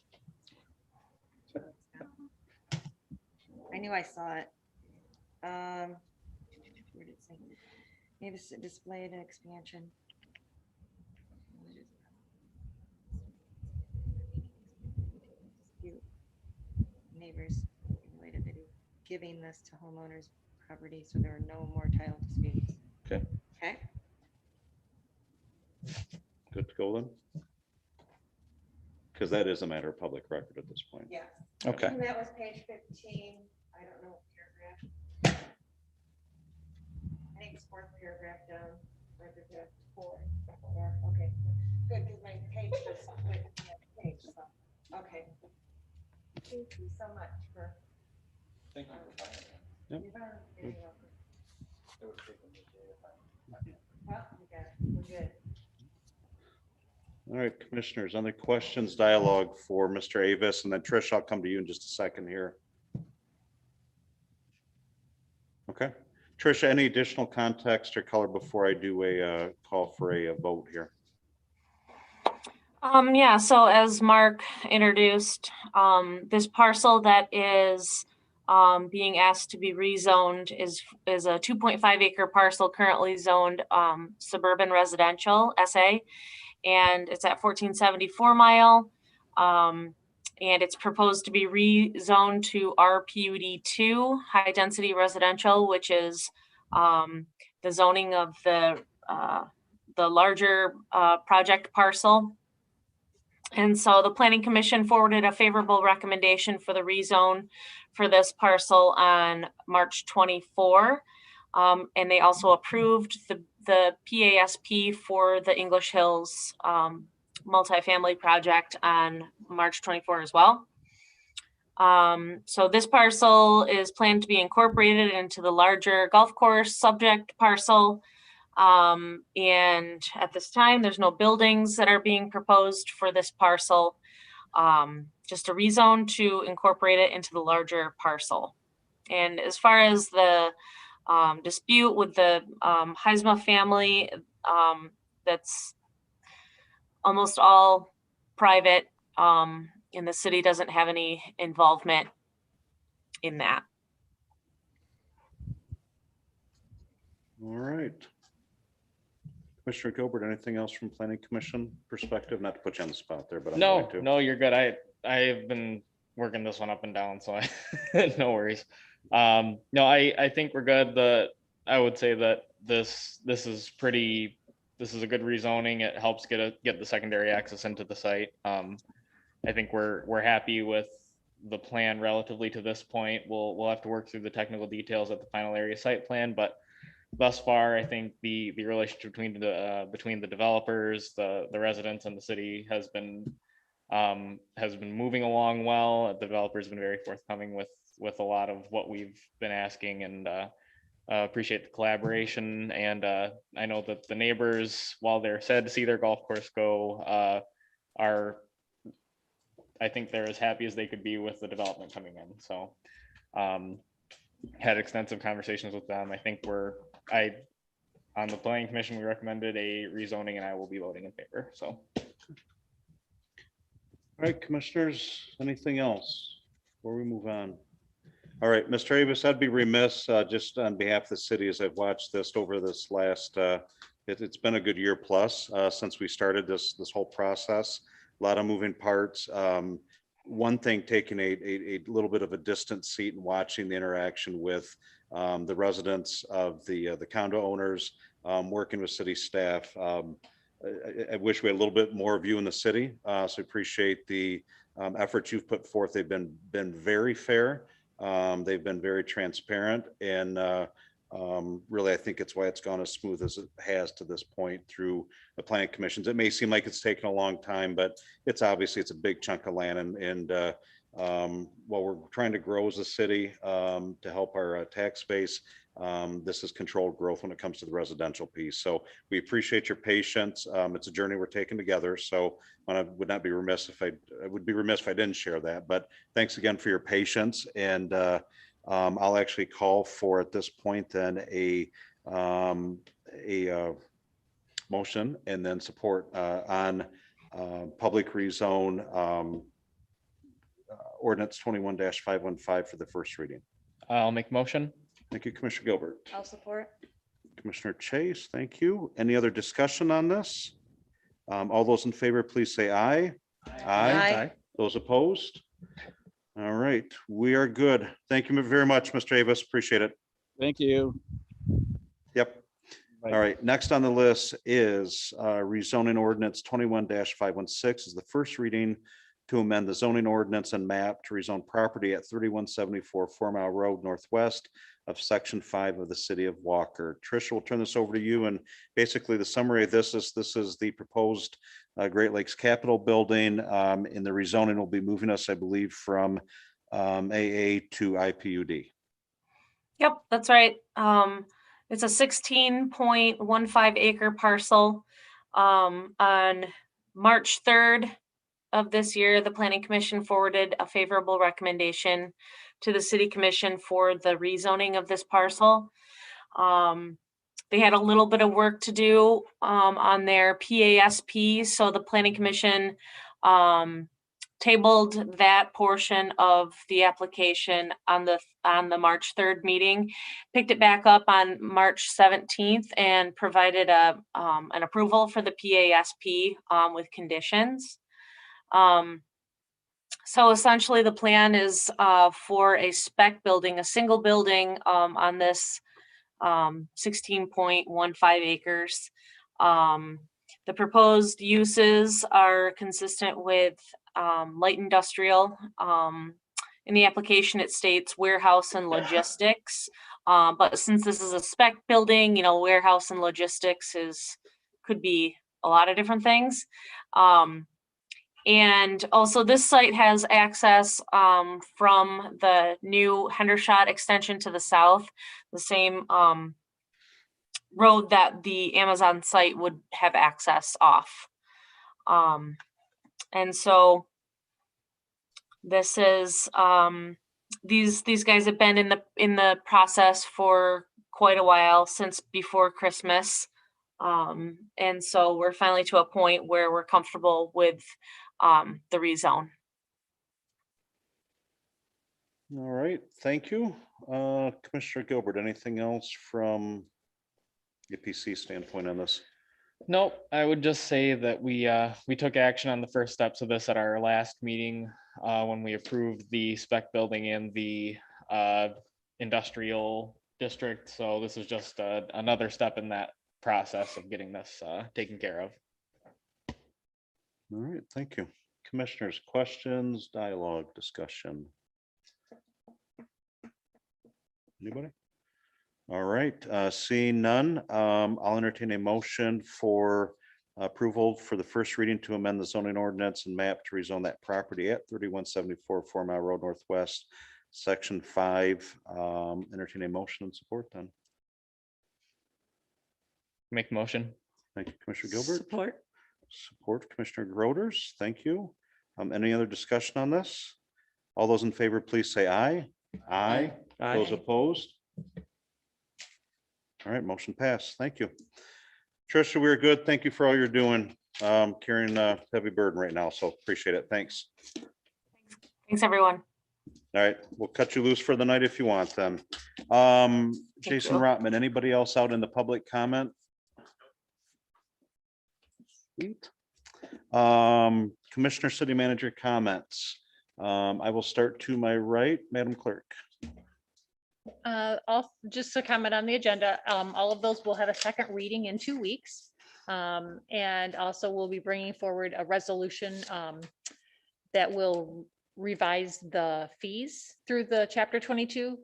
I knew I saw it. Where did it say? Maybe it's display and expansion. Neighbors related to giving this to homeowners property, so there are no more title disputes. Okay. Okay. Good to go then? Because that is a matter of public record at this point. Yeah. Okay. And that was page 15. I don't know what paragraph. I think it's fourth paragraph down. Four. Okay, good, because my page was split. Page, so, okay. Thank you so much for. Thank Yep. You're welcome. Well, we got it. We're good. All right, commissioners, other questions, dialogue for Mr. Avis, and then Trish, I'll come to you in just a second here. Okay, Tricia, any additional context or color before I do a call for a vote here? Yeah, so as Mark introduced, this parcel that is being asked to be rezoned is a 2.5 acre parcel currently zoned suburban residential SA, and it's at 1474 Mile. And it's proposed to be rezoned to RPUD2, high density residential, which is the zoning of the larger project parcel. And so the Planning Commission forwarded a favorable recommendation for the rezone for this parcel on March 24. And they also approved the PASP for the English Hills multifamily project on March 24 as well. So this parcel is planned to be incorporated into the larger golf course subject parcel. And at this time, there's no buildings that are being proposed for this parcel, just a rezone to incorporate it into the larger parcel. And as far as the dispute with the Heisma family, that's almost all private, and the city doesn't have any involvement in that. All right. Commissioner Gilbert, anything else from Planning Commission perspective? Not to put you on the spot there, but I'm going to. No, you're good. I've been working this one up and down, so no worries. No, I think we're good. I would say that this is a good rezoning. It helps get the secondary access into the site. I think we're happy with the plan relatively to this point. We'll have to work through the technical details at the final area site plan, but thus far, I think the relationship between the developers, the residents, and the city has been moving along well. The developer's been very forthcoming with a lot of what we've been asking, and appreciate the collaboration. And I know that the neighbors, while they're sad to see their golf course go, I think they're as happy as they could be with the development coming in. So had extensive conversations with them. I think on the Planning Commission, we recommended a rezoning, and I will be voting in favor. So. All right, commissioners, anything else before we move on? All right, Mr. Avis, I'd be remiss just on behalf of the city as I've watched this over this last, it's been a good year plus since we started this whole process. A lot of moving parts. One thing, taking a little bit of a distant seat and watching the interaction with the residents of the condo owners, working with city staff. I wish we had a little bit more of you in the city. So appreciate the efforts you've put forth. They've been very fair. They've been very transparent, and really, I think it's why it's gone as smooth as it has to this point through the planning commissions. It may seem like it's taken a long time, but it's obviously a big chunk of land, and while we're trying to grow as a city to help our tax base, this is controlled growth when it comes to the residential piece. So we appreciate your patience. It's a journey we're taking together. So I would not be remiss if I would be remiss if I didn't share that. But thanks again for your patience, and I'll actually call for at this point then a motion and then support on public rezone ordinance 21-515 for the first reading. I'll make motion. Thank you, Commissioner Gilbert. I'll support. Commissioner Chase, thank you. Any other discussion on this? All those in favor, please say aye. Aye. Those opposed? All right, we are good. Thank you very much, Mr. Avis. Appreciate it. Thank you. Yep. Bye. All right, next on the list is rezoning ordinance 21-516 is the first reading to amend the zoning ordinance and map to rezone property at 3174 4 Mile Road Northwest of Section 5 of the City of Walker. Tricia, we'll turn this over to you, and basically the summary of this is the proposed Great Lakes Capitol building, and the rezoning will be moving us, I believe, from AA to IPUD. Yep, that's right. It's a 16.15 acre parcel. On March 3rd of this year, the Planning Commission forwarded a favorable recommendation to the City Commission for the rezoning of this parcel. They had a little bit of work to do on their PASP, so the Planning Commission tabled that portion of the application on the March 3rd meeting, picked it back up on March 17th and provided an approval for the PASP with conditions. So essentially the plan is for a spec building, a single building on this 16.15 acres. The proposed uses are consistent with light industrial. In the application, it states warehouse and logistics. But since this is a spec building, you know, warehouse and logistics could be a lot of different things. And also this site has access from the new Hendershot extension to the south, the same road that the Amazon site would have access off. And so this is, these guys have been in the process for quite a while, since before Christmas. And so we're finally to a point where we're comfortable with the rezone. All right, thank you. Commissioner Gilbert, anything else from the PC standpoint on this? Nope, I would just say that we took action on the first steps of this at our last meeting when we approved the spec building in the industrial district. So this is just another step in that process of getting this taken care of. All right, thank you. Commissioners, questions, dialogue, discussion? Anybody? All right, seeing none, I'll entertain a motion for approval for the first reading to amend the zoning ordinance and map to rezone that property at 3174 4 Mile Road Northwest, Section 5. Entertain a motion and support then. Make motion. Thank you, Commissioner Gilbert. Support. Support, Commissioner Groders. Thank you. Any other discussion on this? All those in favor, please say aye. Aye. Those opposed? All right, motion passed. Thank you. Tricia, we're good. Thank you for all you're doing. Carrying a heavy burden right now, so appreciate it. Thanks. Thanks, everyone. All right, we'll cut you loose for the night if you want then. Jason you. Rotman, anybody else out in the public comment? Sweet. Commissioner, City Manager comments. I will start to my right, Madam Clerk. Just to comment on the agenda, all of those will have a second reading in 2 weeks. And also we'll be bringing forward a resolution that will revise the fees through the Chapter 22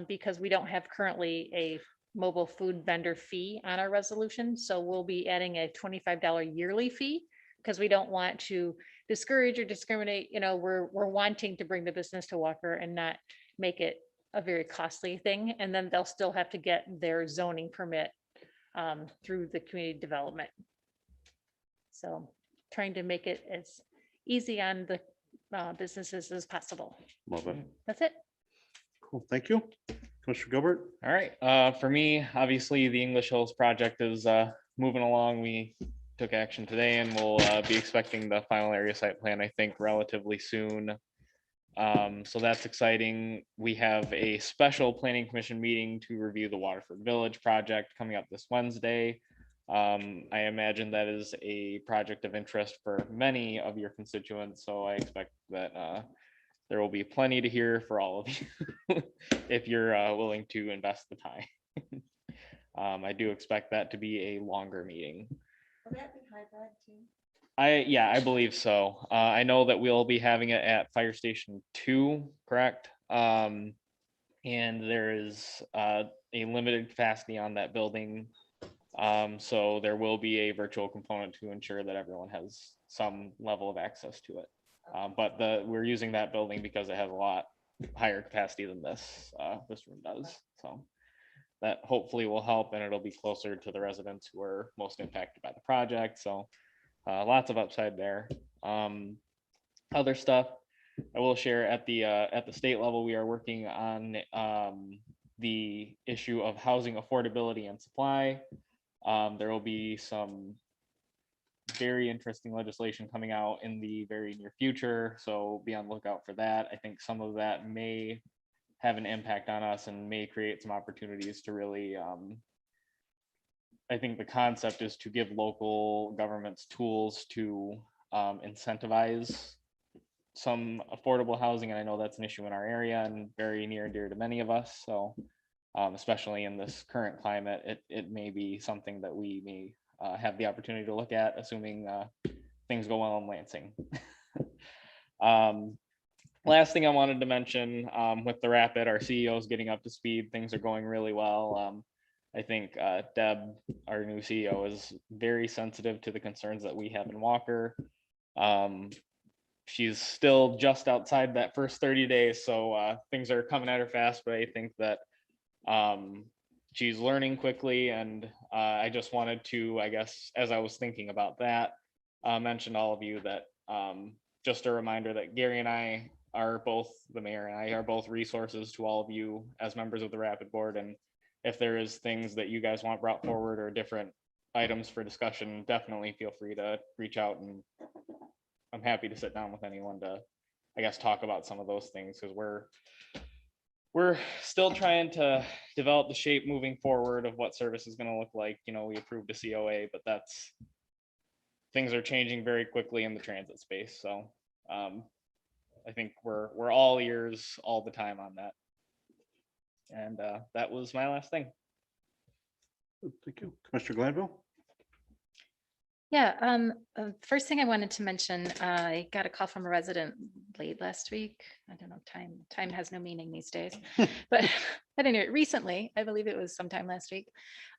because we don't have currently a mobile food vendor fee on our resolution. So we'll be adding a $25 yearly fee because we don't want to discourage or discriminate. You know, we're wanting to bring the business to Walker and not make it a very costly thing. And then they'll still have to get their zoning permit through the community development. So trying to make it as easy on the businesses as possible. Love it. That's it. Cool. Thank you. Commissioner Gilbert. All right, for me, obviously the English Hills project is moving along. We took action today and we'll be expecting the final area site plan, I think, relatively soon. So that's exciting. We have a special planning commission meeting to review the Waterford Village project coming up this Wednesday. I imagine that is a project of interest for many of your constituents, so I expect that there will be plenty to hear for all of you if you're willing to invest the time. I do expect that to be a longer meeting. Will that be hybrid too? I believe so. I know that we'll be having it at Fire Station 2, correct? And there is a limited capacity on that building. So there will be a virtual component to ensure that everyone has some level of access to it. But we're using that building because it has a lot higher capacity than this room does. So that hopefully will help, and it'll be closer to the residents who are most impacted by the project. So lots of upside there. Other stuff I will share at the state level, we are working on the issue of housing affordability and supply. There will be some very interesting legislation coming out in the very near future, so be on the lookout for that. I think some of that may have an impact on us and may create some opportunities to really I think the concept is to give local governments tools to incentivize some affordable housing. And I know that's an issue in our area and very near and dear to many of us. So especially in this current climate, it may be something that we may have the opportunity to look at, assuming things go well in Lansing. Last thing I wanted to mention with the Rapid, our CEO is getting up to speed. Things are going really well. I think Deb, our new CEO, is very sensitive to the concerns that we have in Walker. She's still just outside that first 30 days, so things are coming at her fast, but I think that she's learning quickly, and I just wanted to, I guess, as I was thinking about that, mention all of you that just a reminder that Gary and I are both, the mayor and I are both resources to all of you as members of the Rapid Board, and if there is things that you guys want brought forward or different items for discussion, definitely feel free to reach out, and I'm happy to sit down with anyone to, I guess, talk about some of those things, because we're still trying to develop the shape moving forward of what service is going to look like. You know, we approved a COA, but things are changing very quickly in the transit space. So I think we're all ears all the time on that. And that was my last thing. Thank you. Commissioner Glanville? Yeah, first thing I wanted to mention, I got a call from a resident late last week. I don't know, time has no meaning these days. But anyway, recently, I believe it was sometime last week,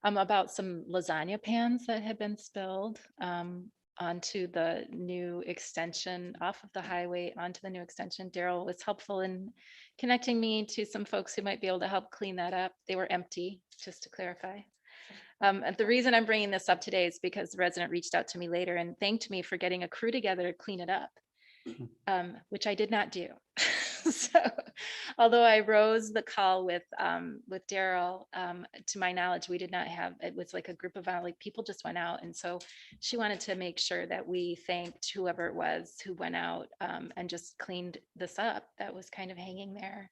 about some lasagna pans that had been spilled onto the new extension off of the highway onto the new extension. Daryl was helpful in connecting me to some folks who might be able to help clean that up. They were empty, just to clarify. And the reason I'm bringing this up today is because the resident reached out to me later and thanked me for getting a crew together to clean it up, which I did not do. So, although I rose the call with Daryl, to my knowledge, we did not have, it was like a group of people just went out. And so she wanted to make sure that we thanked whoever it was who went out and just cleaned this up that was kind of hanging there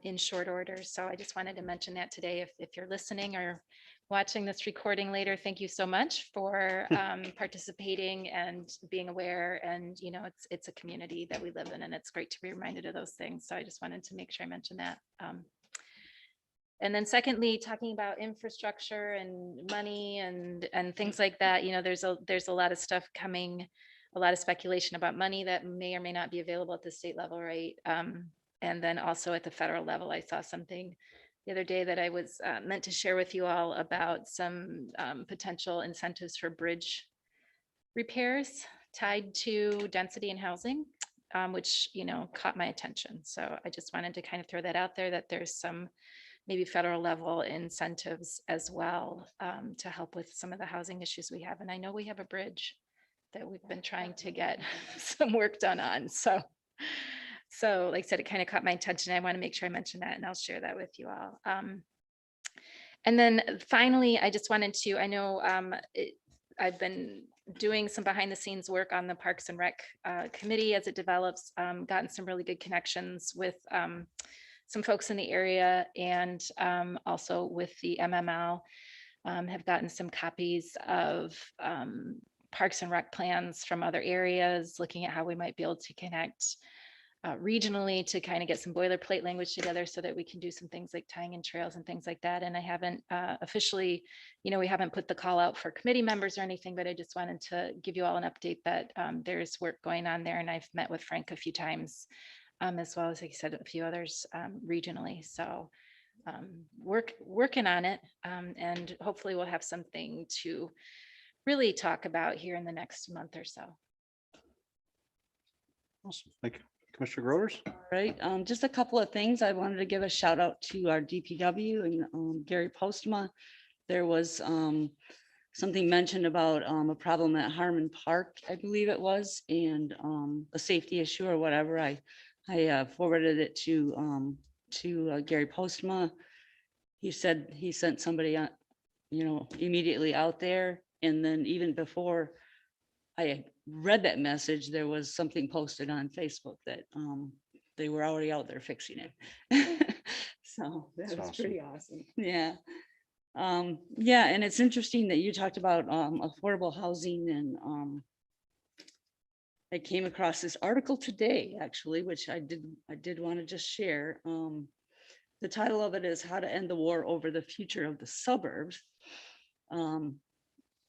in short order. So I just wanted to mention that today. If you're listening or watching this recording later, thank you so much for participating and being aware. And you know, it's a community that we live in, and it's great to be reminded of those things. So I just wanted to make sure I mentioned that. And then secondly, talking about infrastructure and money and things like that, you know, there's a lot of stuff coming, a lot of speculation about money that may or may not be available at the state level, right? And then also at the federal level, I saw something the other day that I was meant to share with you all about some potential incentives for bridge repairs tied to density and housing, which, you know, caught my attention. So I just wanted to kind of throw that out there, that there's some maybe federal level incentives as well to help with some of the housing issues we have. And I know we have a bridge that we've been trying to get some work done on. So like I said, it kind of caught my attention. I want to make sure I mention that, and I'll share that with you all. And then finally, I just wanted to, I know I've been doing some behind the scenes work on the Parks and Rec committee as it develops, gotten some really good connections with some folks in the area, and also with the MML, have gotten some copies of Parks and Rec plans from other areas, looking at how we might be able to connect regionally to kind of get some boilerplate language together so that we can do some things like tying in trails and things like that. And I haven't officially, we haven't put the call out for committee members or anything, but I just wanted to give you all an update that there's work going on there. And I've met with Frank a few times, as well as, like I said, a few others regionally. So working on it, and hopefully we'll have something to really talk about here in the next month or so. Awesome. Thank you. Commissioner Groders? Right, just a couple of things. I wanted to give a shout out to our DPW and Gary Postma. There was something mentioned about a problem at Harmon Park, I believe it was, and a safety issue or whatever. I forwarded it to Gary Postma. He said he sent somebody immediately out there, and then even before I read that message, there was something posted on Facebook that they were already out there fixing it. So that was pretty awesome. Yeah. Yeah, and it's interesting that you talked about affordable housing, and I came across this article today, actually, which I did want to just share. The title of it is "How to End the War Over the Future of the Suburbs."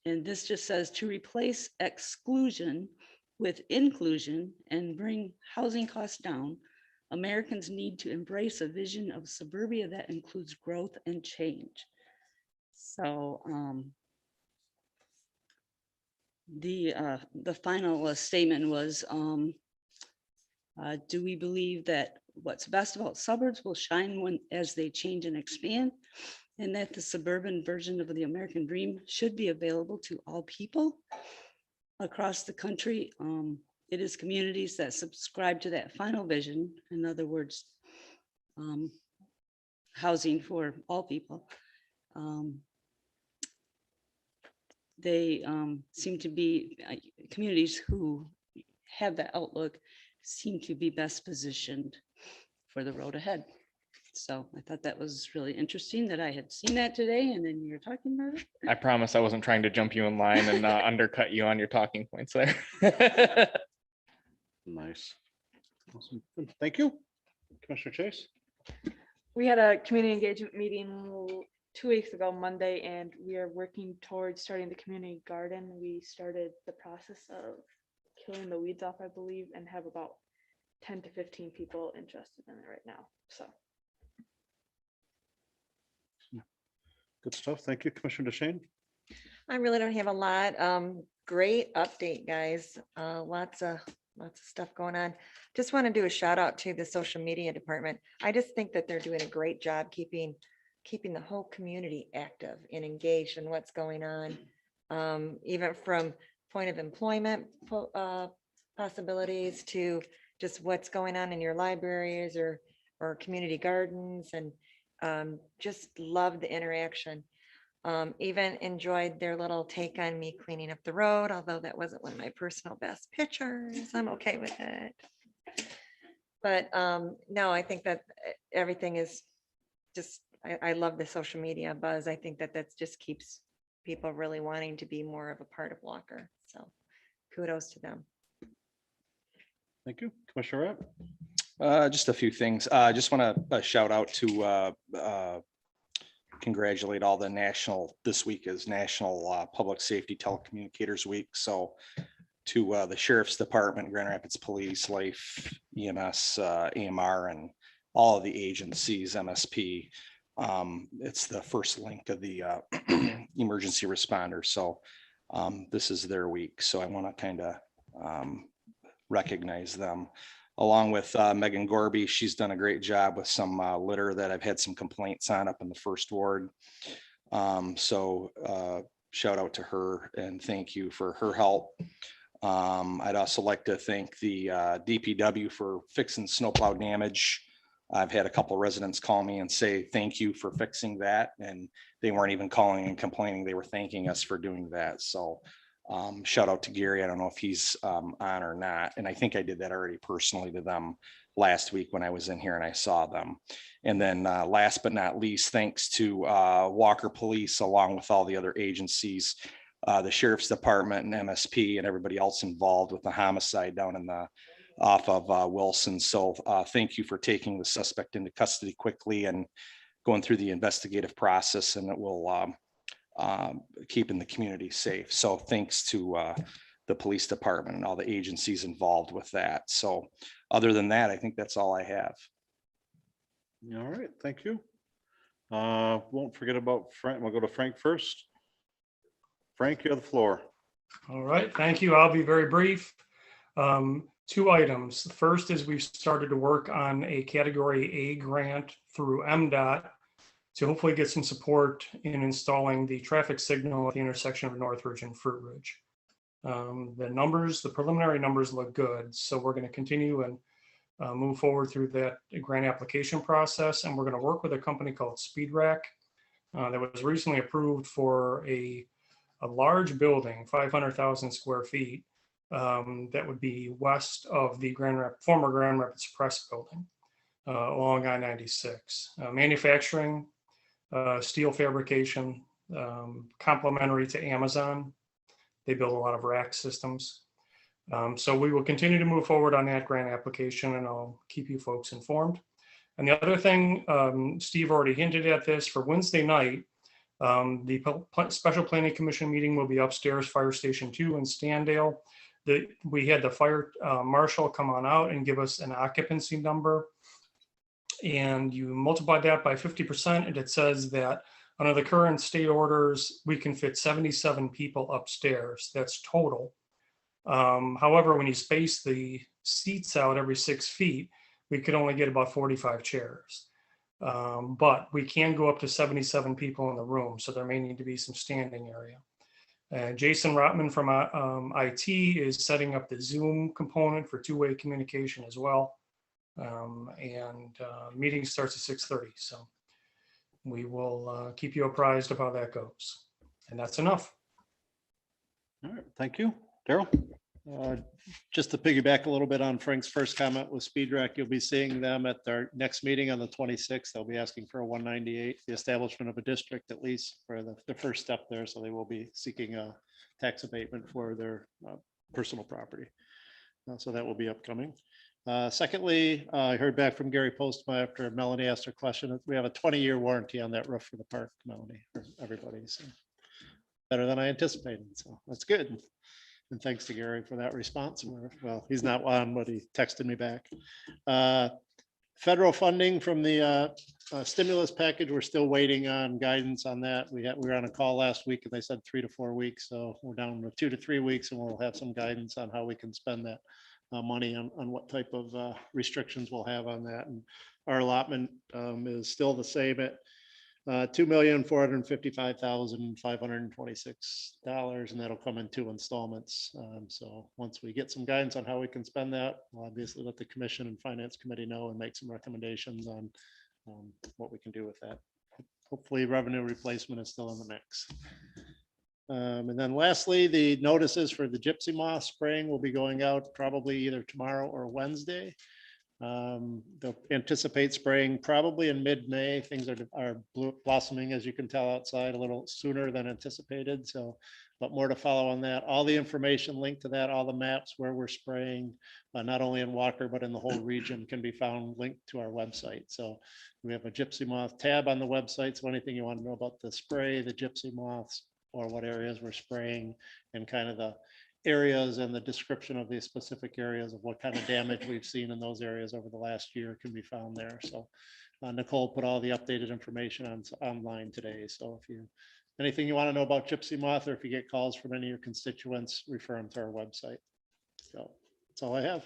And this just says, to replace exclusion with inclusion and bring housing costs down, Americans need to embrace a vision of suburbia that includes growth and change. So the final statement was, do we believe that what's best about suburbs will shine as they change and expand, and that the suburban version of the American dream should be available to all people across the country? It is communities that subscribe to that final vision, in other words, housing for all people. They seem to be communities who have that outlook, seem to be best positioned for the road ahead. So I thought that was really interesting that I had seen that today, and then you're talking about it. I promise I wasn't trying to jump you in line and undercut you on your talking points there. Nice. Awesome. Thank you. Commissioner Chase? We had a community engagement meeting 2 weeks ago, Monday, and we are working towards starting the community garden. We started the process of killing the weeds off, I believe, and have about 10 to 15 people interested in it right now. So. Good stuff. Thank you, Commissioner DeShane. I really don't have a lot. Great update, guys. Lots of stuff going on. Just want to do a shout out to the social media department. I just think that they're doing a great job keeping the whole community active and engaged in what's going on. Even from point of employment possibilities to just what's going on in your libraries or community gardens, and just love the interaction. Even enjoyed their little take on me cleaning up the road, although that wasn't one of my personal best pictures. I'm okay with it. But no, I think that everything is just, I love the social media buzz. I think that just keeps people really wanting to be more of a part of Walker. So kudos to them. Thank you. Commissioner Rapp? Just a few things. Just want to shout out to congratulate all the this week is National Public Safety Telecommunicators Week. So to the Sheriff's Department, Grand Rapids Police, Life, EMS, AMR, and all of the agencies, MSP. It's the first link of the emergency responders. So this is their week. So I want to kind of recognize them, along with Megan Gorby. She's done a great job with some litter that I've had some complaints on up in the first ward. So shout out to her and thank you for her help. I'd also like to thank the DPW for fixing snowplow damage. I've had a couple residents call me and say thank you for fixing that, and they weren't even calling and complaining. They were thanking us for doing that. So shout out to Gary. I don't know if he's on or not. And I think I did that already personally to them last week when I was in here and I saw them. And then last but not least, thanks to Walker Police, along with all the other agencies, the Sheriff's Department and MSP and everybody else involved with the homicide down in the off of Wilson. So thank you for taking the suspect into custody quickly and going through the investigative process, and it will keeping the community safe. So thanks to the police department and all the agencies involved with that. So other than that, I think that's all I have. All right, thank you. Won't forget about Frank. We'll go to Frank first. Frank, you have the floor. All right, thank you. I'll be very brief. Two items. The first is we've started to work on a Category A grant through MDOT to hopefully get some support in installing the traffic signal at the intersection of Northridge and Fruit Ridge. The preliminary numbers look good, so we're going to continue and move forward through that grant application process, and we're going to work with a company called SpeedRack that was recently approved for a large building, 500,000 square feet, that would be west of the former Grand Rapids Press building along I-96. Manufacturing, steel fabrication, complementary to Amazon. They build a lot of rack systems. So we will continue to move forward on that grant application, and I'll keep you folks informed. And the other thing, Steve already hinted at this, for Wednesday night, the Special Planning Commission meeting will be upstairs, Fire Station 2 in Standale. We had the fire marshal come on out and give us an occupancy number. And you multiply that by 50%, and it says that under the current state orders, we can fit 77 people upstairs. That's total. However, when you space the seats out every 6 feet, we could only get about 45 chairs. But we can go up to 77 people in the room, so there may need to be some standing area. Jason Rotman from IT is setting up the Zoom component for two-way communication as well. Meeting starts at 6:30, so we will keep you apprised of how that goes. And that's enough. All right, thank you. Daryl? Just to piggyback a little bit on Frank's first comment with SpeedRack, you'll be seeing them at their next meeting on the 26th. They'll be asking for a 198, the establishment of a district at least for the first step there. So they will be seeking a tax abatement for their personal property. So that will be upcoming. Secondly, I heard back from Gary Postma after Melanie asked her question. We have a 20-year warranty on that roof for the park, Melanie, for everybody. So better than I anticipated. So that's good. And thanks to Gary for that response. Well, he's not on, but he texted me back. Federal funding from the stimulus package, we're still waiting on guidance on that. We were on a call last week and they said 3 to 4 weeks. So we're down to 2 to 3 weeks and we'll have some guidance on how we can spend that money on what type of restrictions we'll have on that. And our allotment is still the same at $2,455,526, and that'll come in 2 installments. So once we get some guidance on how we can spend that, we'll obviously let the commission and finance committee know and make some recommendations on what we can do with that. Hopefully revenue replacement is still in the mix. And then lastly, the notices for the gypsy moth spraying will be going out probably either tomorrow or Wednesday. They'll anticipate spraying probably in mid-May. Things are blossoming, as you can tell outside, a little sooner than anticipated. So, but more to follow on that. All the information linked to that, all the maps where we're spraying, not only in Walker, but in the whole region, can be found linked to our website. So we have a gypsy moth tab on the website. So anything you want to know about the spray, the gypsy moths, or what areas we're spraying, and kind of the areas and the description of the specific areas of what kind of damage we've seen in those areas over the last year can be found there. So Nicole put all the updated information online today. So if you anything you want to know about gypsy moth, or if you get calls from any of your constituents, refer them to our website. So that's all I have.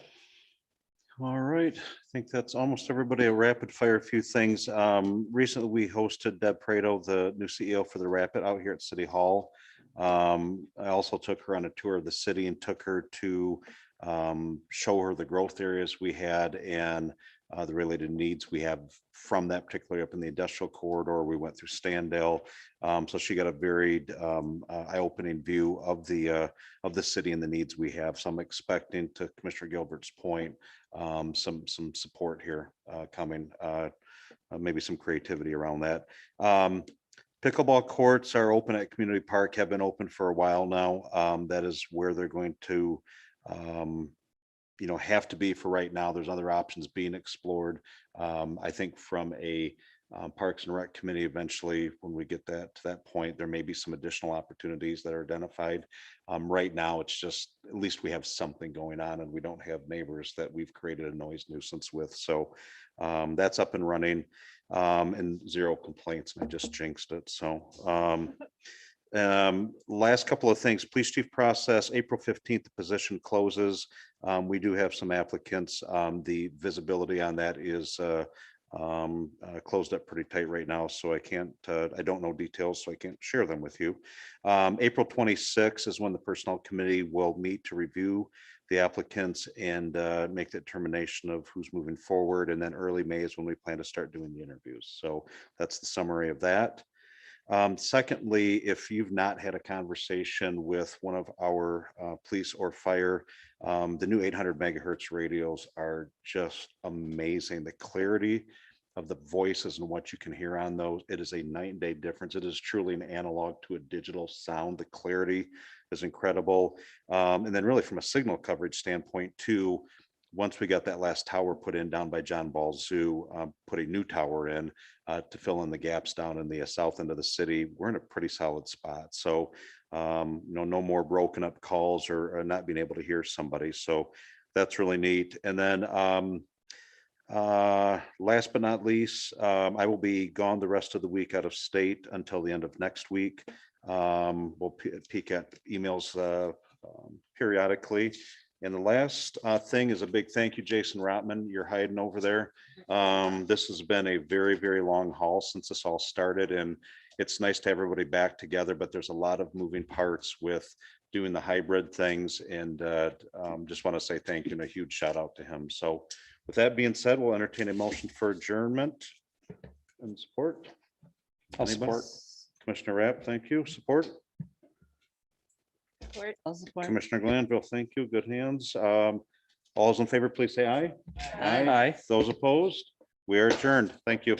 All right, I think that's almost everybody. A rapid fire, a few things. Recently, we hosted Deb Prado, the new CEO for the Rapid, out here at City Hall. I also took her on a tour of the city and took her to show her the growth areas we had and the related needs we have from that, particularly up in the industrial corridor. We went through Standale. So she got a very eye-opening view of the city and the needs we have. So I'm expecting, to Commissioner Gilbert's point, some support here coming, maybe some creativity around that. Pickleball courts are open at Community Park, have been open for a while now. That is where they're going to have to be for right now. There's other options being explored. I think from a Parks and Rec Committee, eventually, when we get that to that point, there may be some additional opportunities that are identified. Right now, it's just, at least we have something going on, and we don't have neighbors that we've created a noise nuisance with. So that's up and running, and 0 complaints, and I just jinxed it. So last couple of things, police chief process, April 15th, the position closes. We do have some applicants. The visibility on that is closed up pretty tight right now, so I can't, I don't know details, so I can't share them with you. April 26th is when the personnel committee will meet to review the applicants and make the determination of who's moving forward. And then early May is when we plan to start doing the interviews. So that's the summary of that. Secondly, if you've not had a conversation with one of our police or fire, the new 800 megahertz radios are just amazing. The clarity of the voices and what you can hear on those, it is a night and day difference. It is truly an analog to a digital sound. The clarity is incredible. And then really from a signal coverage standpoint too, once we got that last tower put in down by John Ball Zoo, put a new tower in to fill in the gaps down in the south end of the city, we're in a pretty solid spot. So, no more broken up calls or not being able to hear somebody. So that's really neat. And then last but not least, I will be gone the rest of the week out of state until the end of next week. We'll peek at emails periodically. And the last thing is a big thank you, Jason Rotman. You're hiding over there. This has been a very, very long haul since this all started, and it's nice to have everybody back together, but there's a lot of moving parts with doing the hybrid things, and just want to say thank you and a huge shout out to him. So with that being said, we'll entertain a motion for adjournment and support. I'll Anybody? support. Commissioner Rapp, thank you. Support. I'll support. Commissioner Glanville, thank you. Good hands. All those in favor, please say aye. Aye. Those opposed, we are adjourned. Thank you.